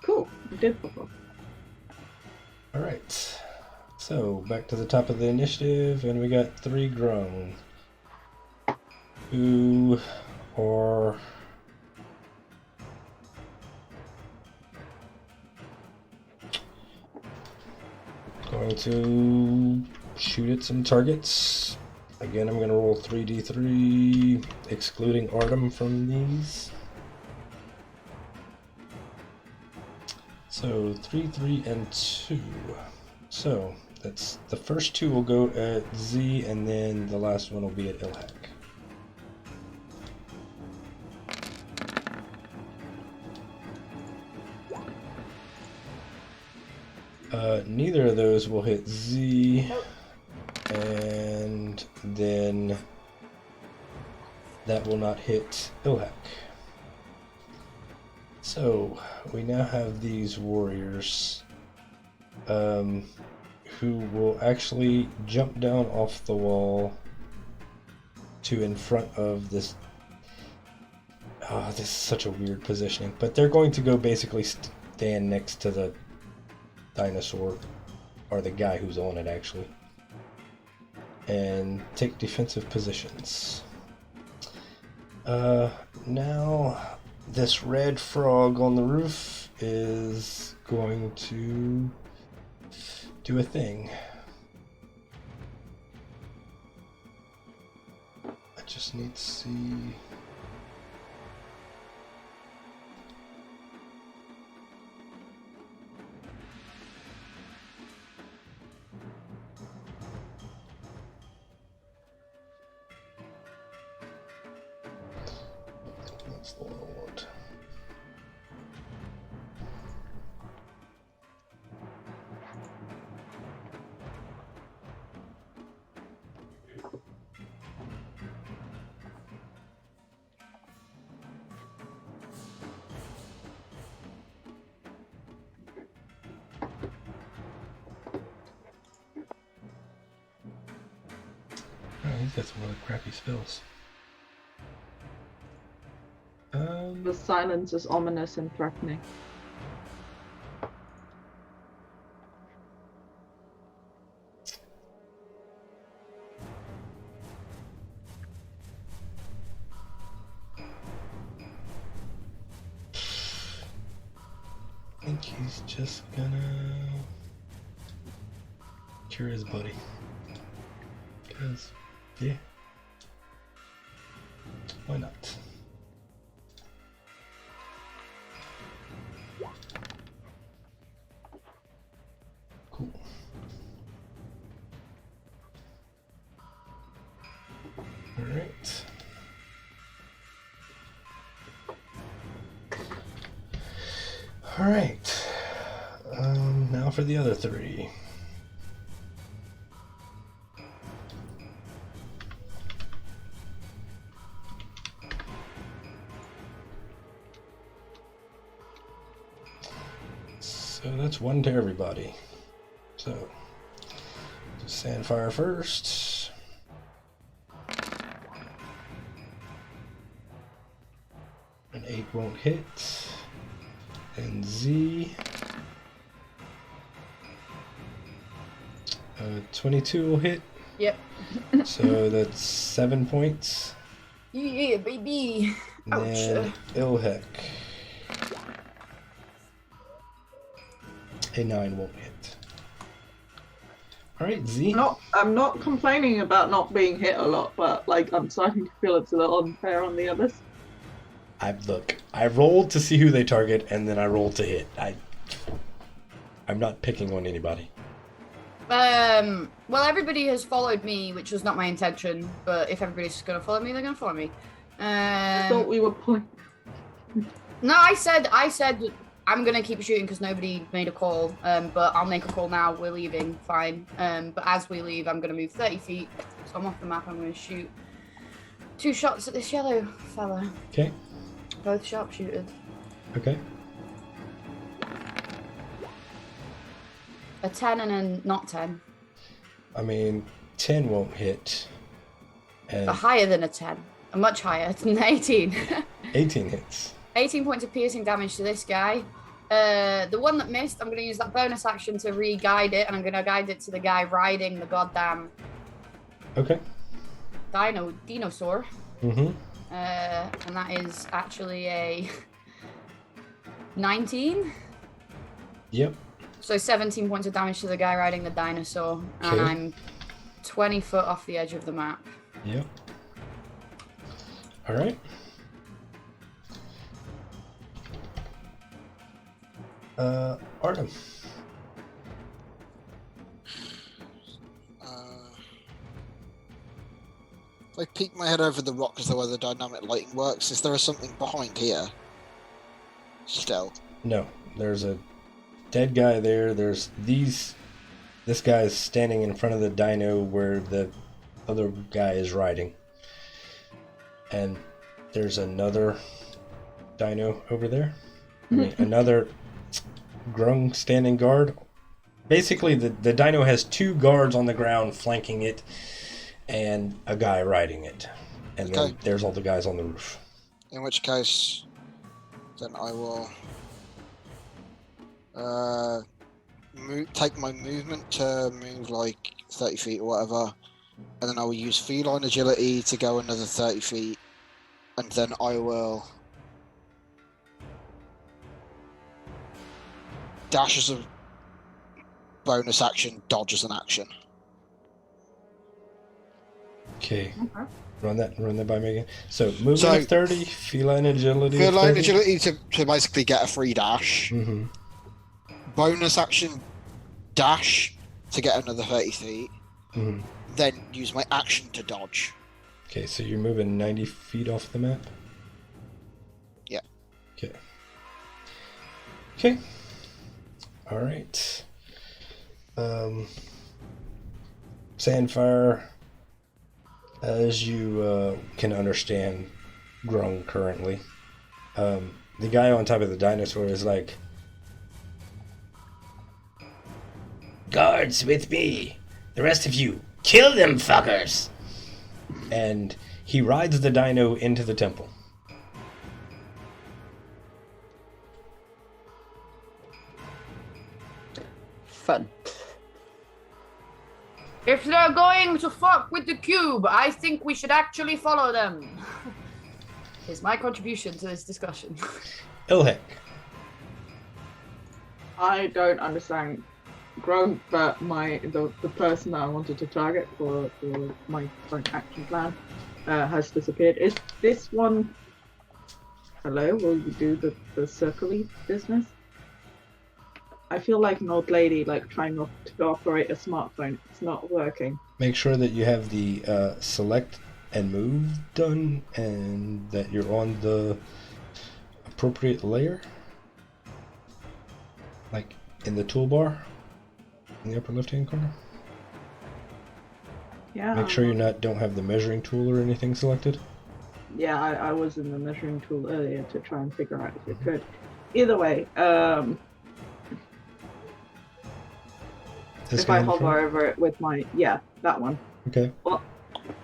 Cool. I did pop off. Alright. So, back to the top of the initiative, and we got 3 grown. Who are... going to shoot at some targets. Again, I'm going to roll 3d3, excluding Artem from these. So 3, 3, and 2. So that's the first 2 will go at Z, and then the last one will be at Ilhak. Neither of those will hit Z, and then that will not hit Ilhak. So we now have these warriors who will actually jump down off the wall to in front of this. Oh, this is such a weird positioning, but they're going to go basically stand next to the dinosaur, or the guy who's on it actually, and take defensive positions. Now this red frog on the roof is going to do a thing. I just just need to see. That's the one I want. Oh, he's got some really crappy spells. The silence is ominous and threatening. I think he's just gonna cure his buddy. Because, yeah. Why not? Cool. Alright. Alright. Now for the other three. So that's one to everybody. So, just Sandfire first. An 8 won't hit. And Z. 22 will hit. Yep. So that's 7 points. Yeah, baby. And Ouch. then Ilhek. A 9 won't hit. Alright, Z. I'm not complaining about not being hit a lot, but like I'm starting to feel it's a little unfair on the others. Look, I rolled to see who they target, and then I rolled to hit. I'm not picking on anybody. Well, everybody has followed me, which was not my intention. But if everybody's just gonna follow me, they're gonna follow me. I thought we were playing. No, I said I'm gonna keep shooting because nobody made a call. But I'll make a call now. We're leaving, fine. But as we leave, I'm gonna move 30 feet. So I'm off the map. I'm gonna shoot 2 shots at this yellow fella. Okay. Both sharpshooters. Okay. A 10 and a not 10. I mean, 10 won't hit. And A higher than a 10. A much higher than 18. 18 hits. 18 points of piercing damage to this guy. The one that missed, I'm going to use that bonus action to re-guide it, and I'm going to guide it to the guy riding the goddamn Okay. dinosaur. Mm-hmm. And that is actually a 19. Yep. So 17 points of damage to the guy riding the dinosaur, and Okay. I'm 20 foot off the edge of the map. Yep. Alright. Artem. If I peek my head over the rock as to where the dynamic lighting works, is there something behind here? Still. No, there's a dead guy there. This guy is standing in front of the dino where the other guy is riding. And there's another dino over there. I mean, another grown standing guard. Basically, the dino has 2 guards on the ground flanking it and a guy riding it. And Okay. then there's all the guys on the roof. In which case, then I will take my movement to move like 30 feet or whatever, and then I will use feline agility to go another 30 feet, and then I will dash as a bonus action, dodge as an action. Okay. Run that by me again. So movement So- of 30, feline agility of Feline 30. agility to basically get a free dash. Mm-hmm. Bonus action dash to get another 30 feet. Mm-hmm. Then use my action to dodge. Okay, so you're moving 90 feet off the map? Yeah. Okay. Okay. Alright. Sandfire, as you can understand, grown currently. The guy on top of the dinosaur is like, "Guards with me! The rest of you, kill them fuckers!" And he rides the dino into the temple. Fun. If they're going to fuck with the cube, I think we should actually follow them. Is my contribution to this discussion. Ilhek. I don't understand Growth, but the person that I wanted to target for my current action plan has disappeared. Is this one? Hello, will you do the circle-y business? I feel like an old lady, like trying to operate a smartphone. It's not working. Make sure that you have the select and move done, and that you're on the appropriate layer, like in the toolbar in the upper left-hand corner. Yeah. Make sure you don't have the measuring tool or anything selected. Yeah, I was in the measuring tool earlier to try and figure out if it could. Either way, This if guy I in the hover front? over it with my that one. Okay. Well,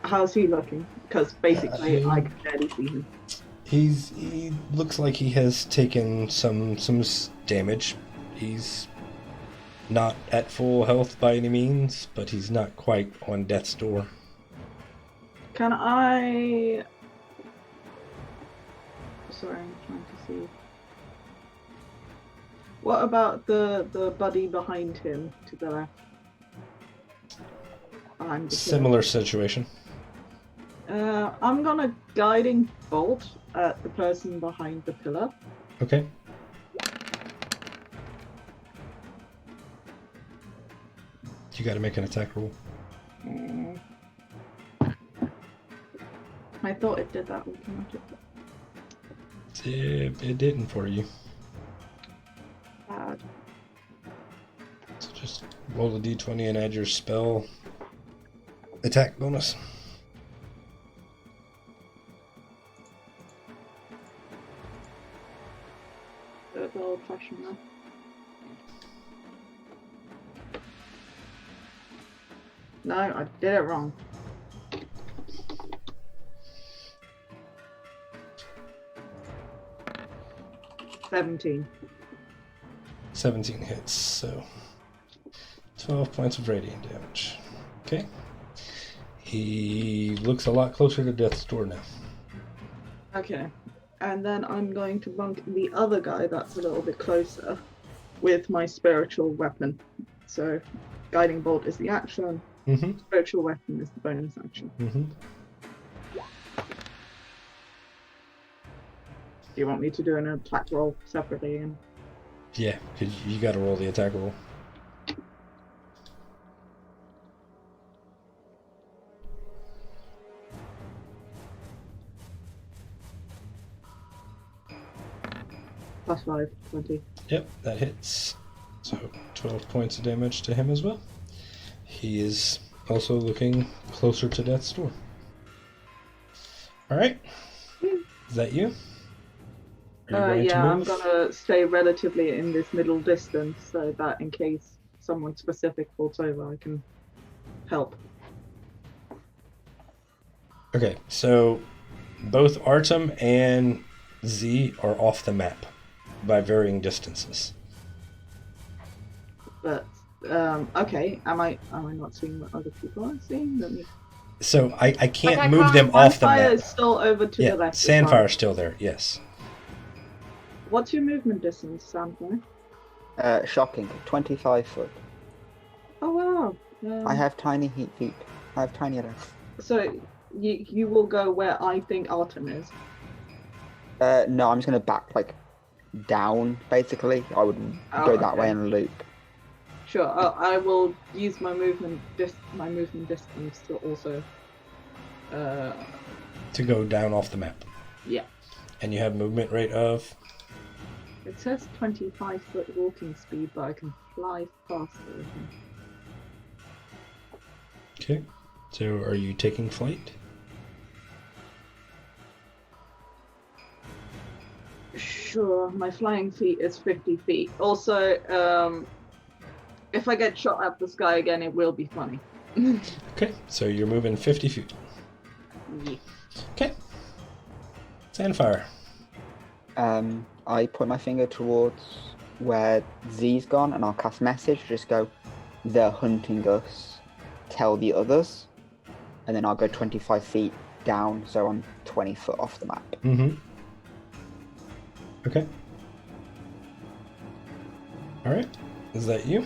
how's he looking? Because basically I can barely see him. He looks like he has taken some damage. He's not at full health by any means, but he's not quite on death's door. Can I? Sorry, I'm trying to see. What about the buddy behind him to the left? Behind the Similar situation. pillar. I'm gonna guiding bolt at the person behind the pillar. Okay. You gotta make an attack roll. I thought it did that automatically. It didn't for you. Bad. So just roll a d20 and add your spell attack bonus. The old-fashioned one. No, I did it wrong. $17. 17 hits, so 12 points of radiant damage. Okay. He looks a lot closer to death's door now. Okay. And then I'm going to bunk the other guy that's a little bit closer with my spiritual weapon. So, guiding bolt is the action, Mm-hmm. spiritual weapon is the bonus action. Mm-hmm. Do you want me to do an attack roll separately? And Yeah, because you gotta roll the attack roll. +5, 20. Yep, that hits. So 12 points of damage to him as well. He is also looking closer to death's door. Alright. Is that you? Are you ready to Yeah, I'm move? gonna stay relatively in this middle distance so that in case someone specific falls over, I can help. Okay, so both Artem and Z are off the map by varying distances. But okay, am I not seeing what other people are seeing? Let me... So I can't I move can't- them off the Sandfire map. is still over to Yeah, the left. as well. Sandfire's still there, yes. What's your movement distance, Sandfire? Shocking. 25 foot. Oh wow. I have tiny feet. I have tiny legs. So You will go where I think Artem is. No, I'm just gonna back like down. Basically, I would go that way in a loop. Sure. I will use my movement distance to also. To go down off the map. Yeah. And you have movement rate of? It says 25-foot walking speed, but I can fly faster. Okay. So are you taking flight? Sure, my flying feet is 50 feet. Also, if I get shot at the sky again, it will be funny. Okay, so you're moving 50 feet. Yeah. Okay. Sandfire. I point my finger towards where Z's gone, and I'll cast message. Just go, they're hunting us. Tell the others, and then I'll go 25 feet down, so I'm 20 foot off the map. Mm-hmm. Okay. All right. Is that you?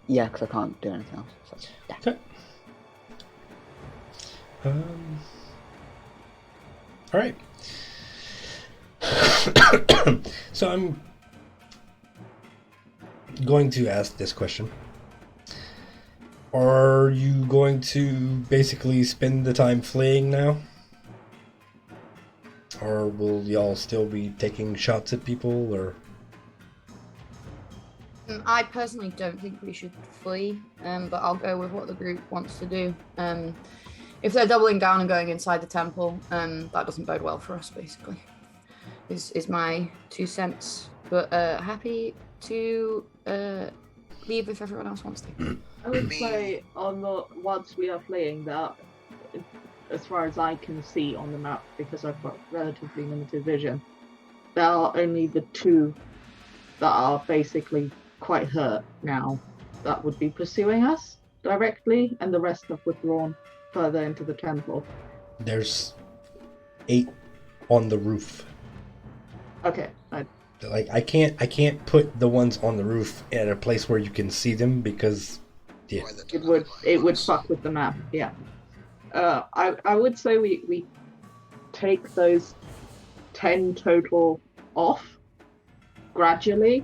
Yeah, because I can't do anything else. So, yeah. Okay. All right. So I'm going to ask this question. Are you going to basically spend the time fleeing now? Or will y'all still be taking shots at people, or? I personally don't think we should flee, but I'll go with what the group wants to do. If they're doubling down and going inside the temple, that doesn't bode well for us, basically, is my 2 cents. But happy to leave if everyone else wants to. I would say once we are fleeing that, as far as I can see on the map, because I've got relatively limited vision, there are only the 2 that are basically quite hurt now that would be pursuing us directly, and the rest have withdrawn further into the temple. There's 8 on the roof. Okay. I can't put the ones on the roof at a place where you can see them, because it would fuck with the map. Yeah. I would say we take those 10 total off gradually,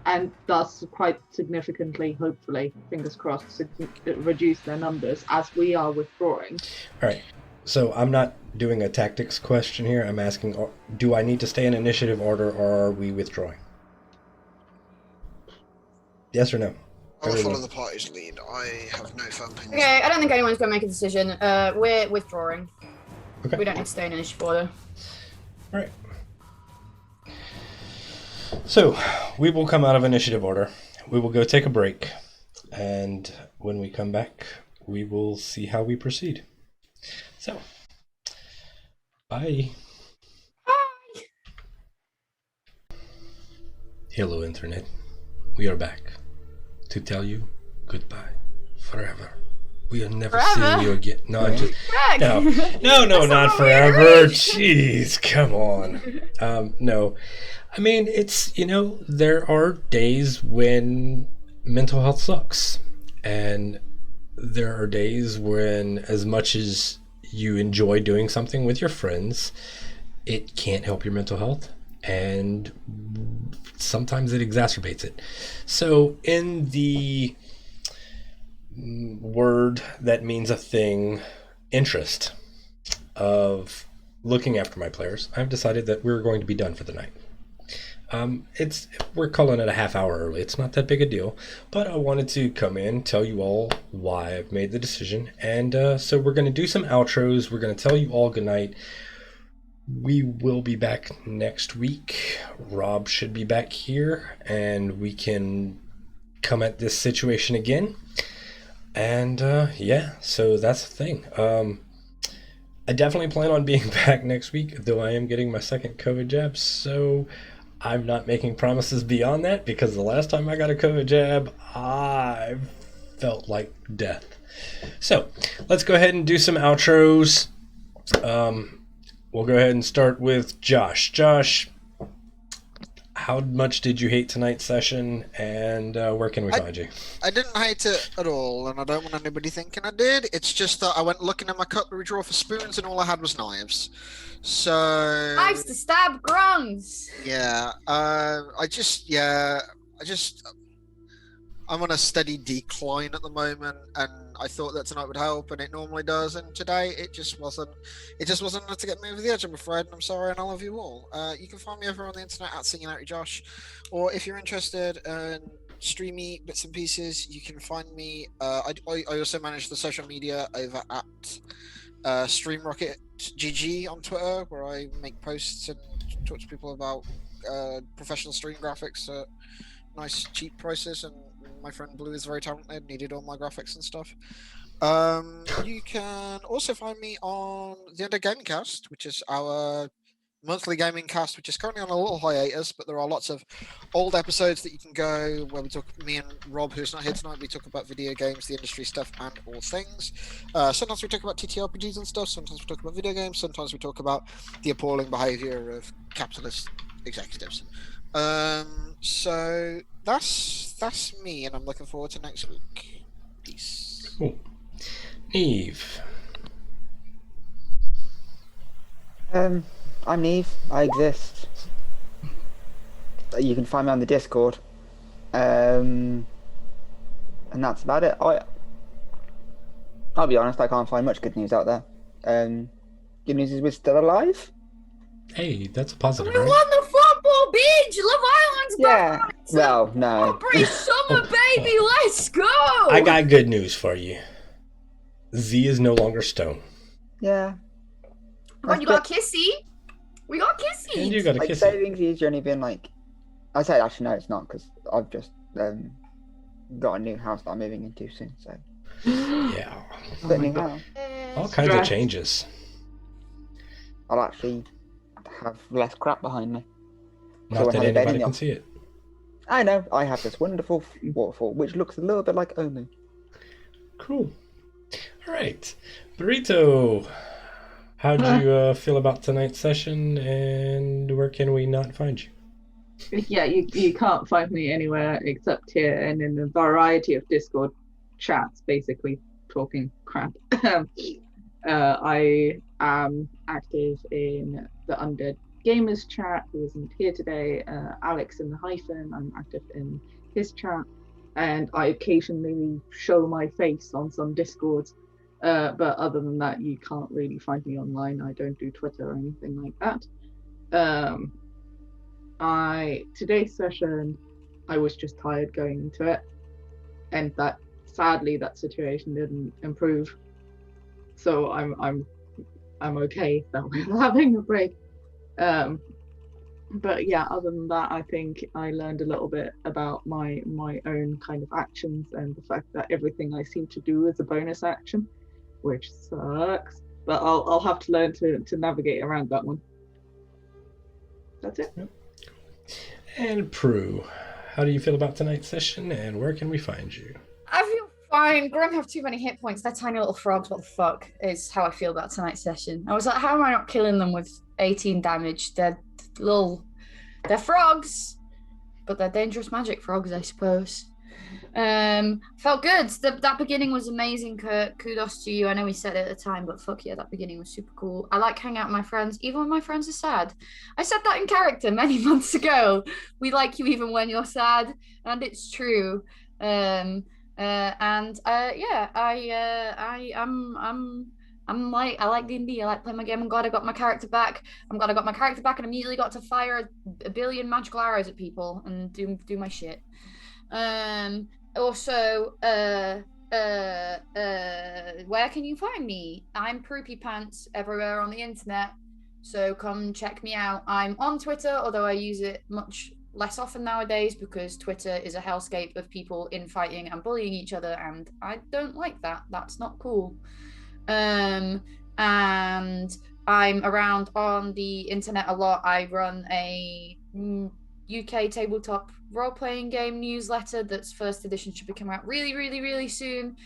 and thus quite significantly, hopefully, fingers crossed, reduce their numbers as we are withdrawing. All right. So I'm not doing a tactics question here. I'm asking, do I need to stay in initiative order, or are we withdrawing? Yes or no? I will follow the party's lead. I have no firm opinion. Okay, I don't think anyone's going to make a decision. We're withdrawing. Okay. We don't need to stay in initiative order. All right. So we will come out of initiative order. We will go take a break. And when we come back, we will see how we proceed. So, bye. Bye. Hello, Internet. We are back to tell you goodbye forever. We are never seeing you again. No, I'm just Greg. no, That's not not what we forever. agreed. Jeez, come on. No, I mean, it's, there are days when mental health sucks, and there are days when, as much as you enjoy doing something with your friends, it can't help your mental health, and sometimes it exacerbates it. So in the word that means a thing, interest of looking after my players, I've decided that we're going to be done for the night. We're calling it a half hour early. It's not that big a deal, but I wanted to come in, tell you all why I've made the decision, and so we're going to do some outros. We're going to tell you all good night. We will be back next week. Rob should be back here, and we can come at this situation again. And yeah, so that's the thing. I definitely plan on being back next week, though I am getting my second COVID jab, so I'm not making promises beyond that, because the last time I got a COVID jab, I felt like death. So let's go ahead and do some outros. We'll go ahead and start with Josh. Josh, how much did you hate tonight's session, and where can we find you? I didn't hate it at all, and I don't want anybody thinking I did. It's just that I went looking in my cutlery drawer for spoons, and all I had was knives. So Knives to stab grungs. yeah, I'm on a steady decline at the moment, and I thought that tonight would help, and it normally does. And today, it just wasn't. It just wasn't enough to get me over the edge, I'm afraid. And I'm sorry, and I love you all. You can find me over on the internet at SingingOutJosh, or if you're interested in streamy bits and pieces, you can find me. I also manage the social media over at StreamRocketGG on Twitter, where I make posts and talk to people about professional stream graphics at nice cheap prices. And my friend Blue is very talented, needed all my graphics and stuff. You can also find me on the Under Gaming Cast, which is our monthly gaming cast, which is currently on a little hiatus, but there are lots of old episodes that you can go where we talk, me and Rob, who's not here tonight, we talk about video games, the industry stuff, and all things. Sometimes we talk about TTRPGs and stuff, sometimes we talk about video games, sometimes we talk about the appalling behavior of capitalist executives. So that's me, and I'm looking forward to next week. Peace. Cool. Eve. I'm Neve. I exist. You can find me on the Discord. And that's about it. I'll be honest, I can't find much good news out there. Good news is we're still alive. Hey, that's a positive, We right? won the football, bitch! Love Island's Yeah. back! Well, no. Aubrey Summer, baby, let's go! I got good news for you. Z is no longer stone. Yeah. Come on, you got Kissy. We got Kissy. And you got a Like kiss. savings has only been like, I say actually no, it's not, because I've just got a new house that I'm moving into soon. So Yeah. the new house, All kinds of changes. I'll actually have less crap behind me. So Not we'll that have a bed in anybody the can office. see it. I know. I have this wonderful waterfall, which looks a little bit like Omu. Cool. All right. Burrito, how'd you feel about tonight's session, and where can we not find you? Yeah, you can't find me anywhere except here and in a variety of Discord chats, basically talking crap. I am active in the Undead Gamers chat, who isn't here today. Alex in the Hyphen, I'm active in his chat, and I occasionally show my face on some Discords. But other than that, you can't really find me online. I don't do Twitter or anything like that. Today's session, I was just tired going into it, and that sadly that situation didn't improve. So I'm okay that we're having a break. But yeah, other than that, I think I learned a little bit about my own kind of actions and the fact that everything I seem to do is a bonus action, which sucks. But I'll have to learn to navigate around that one. That's it. Yep. And Prue, how do you feel about tonight's session, and where can we find you? I feel fine. Grung have too many hit points. They're tiny little frogs. What the fuck is how I feel about tonight's session. I was like, how am I not killing them with 18 damage? They're frogs, but they're dangerous magic frogs, I suppose. Felt good. That beginning was amazing, Kurt. Kudos to you. I know we said it at the time, but fuck yeah, that beginning was super cool. I like hanging out with my friends, even when my friends are sad. I said that in character many months ago. We like you even when you're sad, and it's true. Yeah, I like D&D. I like playing my game. I'm glad I got my character back. I'm glad I got my character back and immediately got to fire a billion magical arrows at people and do my shit. Also, where can you find me? I'm Proopy Pants everywhere on the internet, so come check me out. I'm on Twitter, although I use it much less often nowadays because Twitter is a hellscape of people infighting and bullying each other, and I don't like that. That's not cool. And I'm around on the internet a lot. I run a UK tabletop role-playing game newsletter that's first edition should be coming out really soon.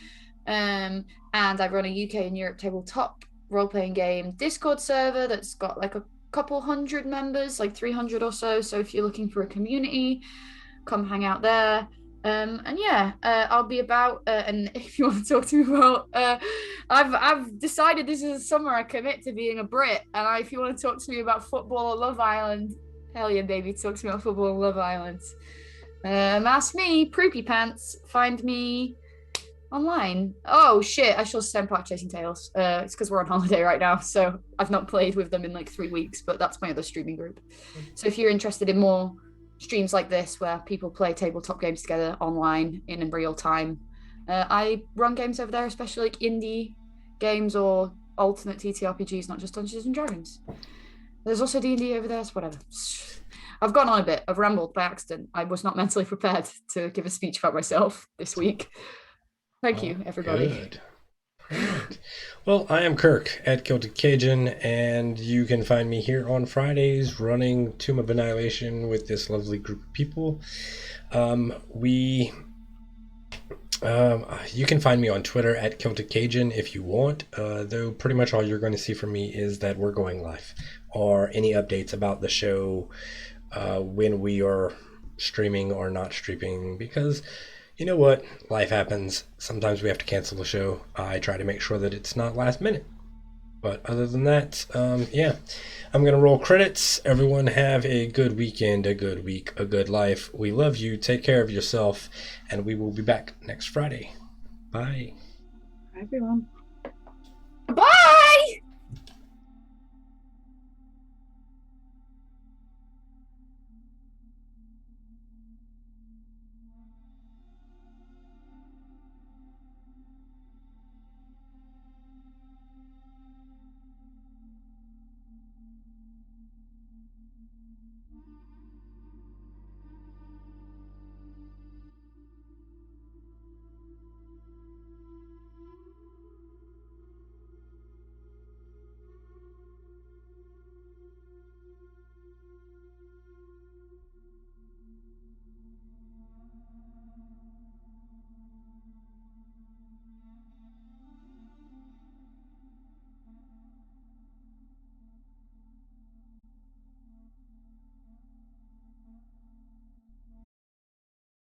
And I run a UK and Europe tabletop role-playing game Discord server that's got like a couple hundred members, like 300 or so. So if you're looking for a community, come hang out there. And yeah, I'll be about. And if you want to talk to me about, I've decided this is the summer I commit to being a Brit. And if you want to talk to me about football or Love Island, hell yeah, baby, talk to me about football and Love Island. Ask me, Proopy Pants. Find me online. Oh shit, I shall send Park Chasing Tales. It's because we're on holiday right now, so I've not played with them in like 3 weeks, but that's my other streaming group. So if you're interested in more streams like this where people play tabletop games together online in real time, I run games over there, especially like indie games or alternate TTRPGs, not just Dungeons and Dragons. There's also D&D over there, so whatever. I've gone on a bit. I've rambled by accident. I was not mentally prepared to give a speech about myself this week. Thank you, everybody. Good. Right. Well, I am Kirk at Celtic Cajun, and you can find me here on Fridays running Tomb of Annihilation with this lovely group of people. You can find me on Twitter at Celtic Cajun if you want, though pretty much all you're going to see from me is that we're going live, or any updates about the show when we are streaming or not streaming, because you know what? Life happens. Sometimes we have to cancel the show. I try to make sure that it's not last minute. But other than that, yeah. I'm going to roll credits. Everyone have a good weekend, a good week, a good life. We love you. Take care of yourself. And we will be back next Friday. Bye. Bye, everyone.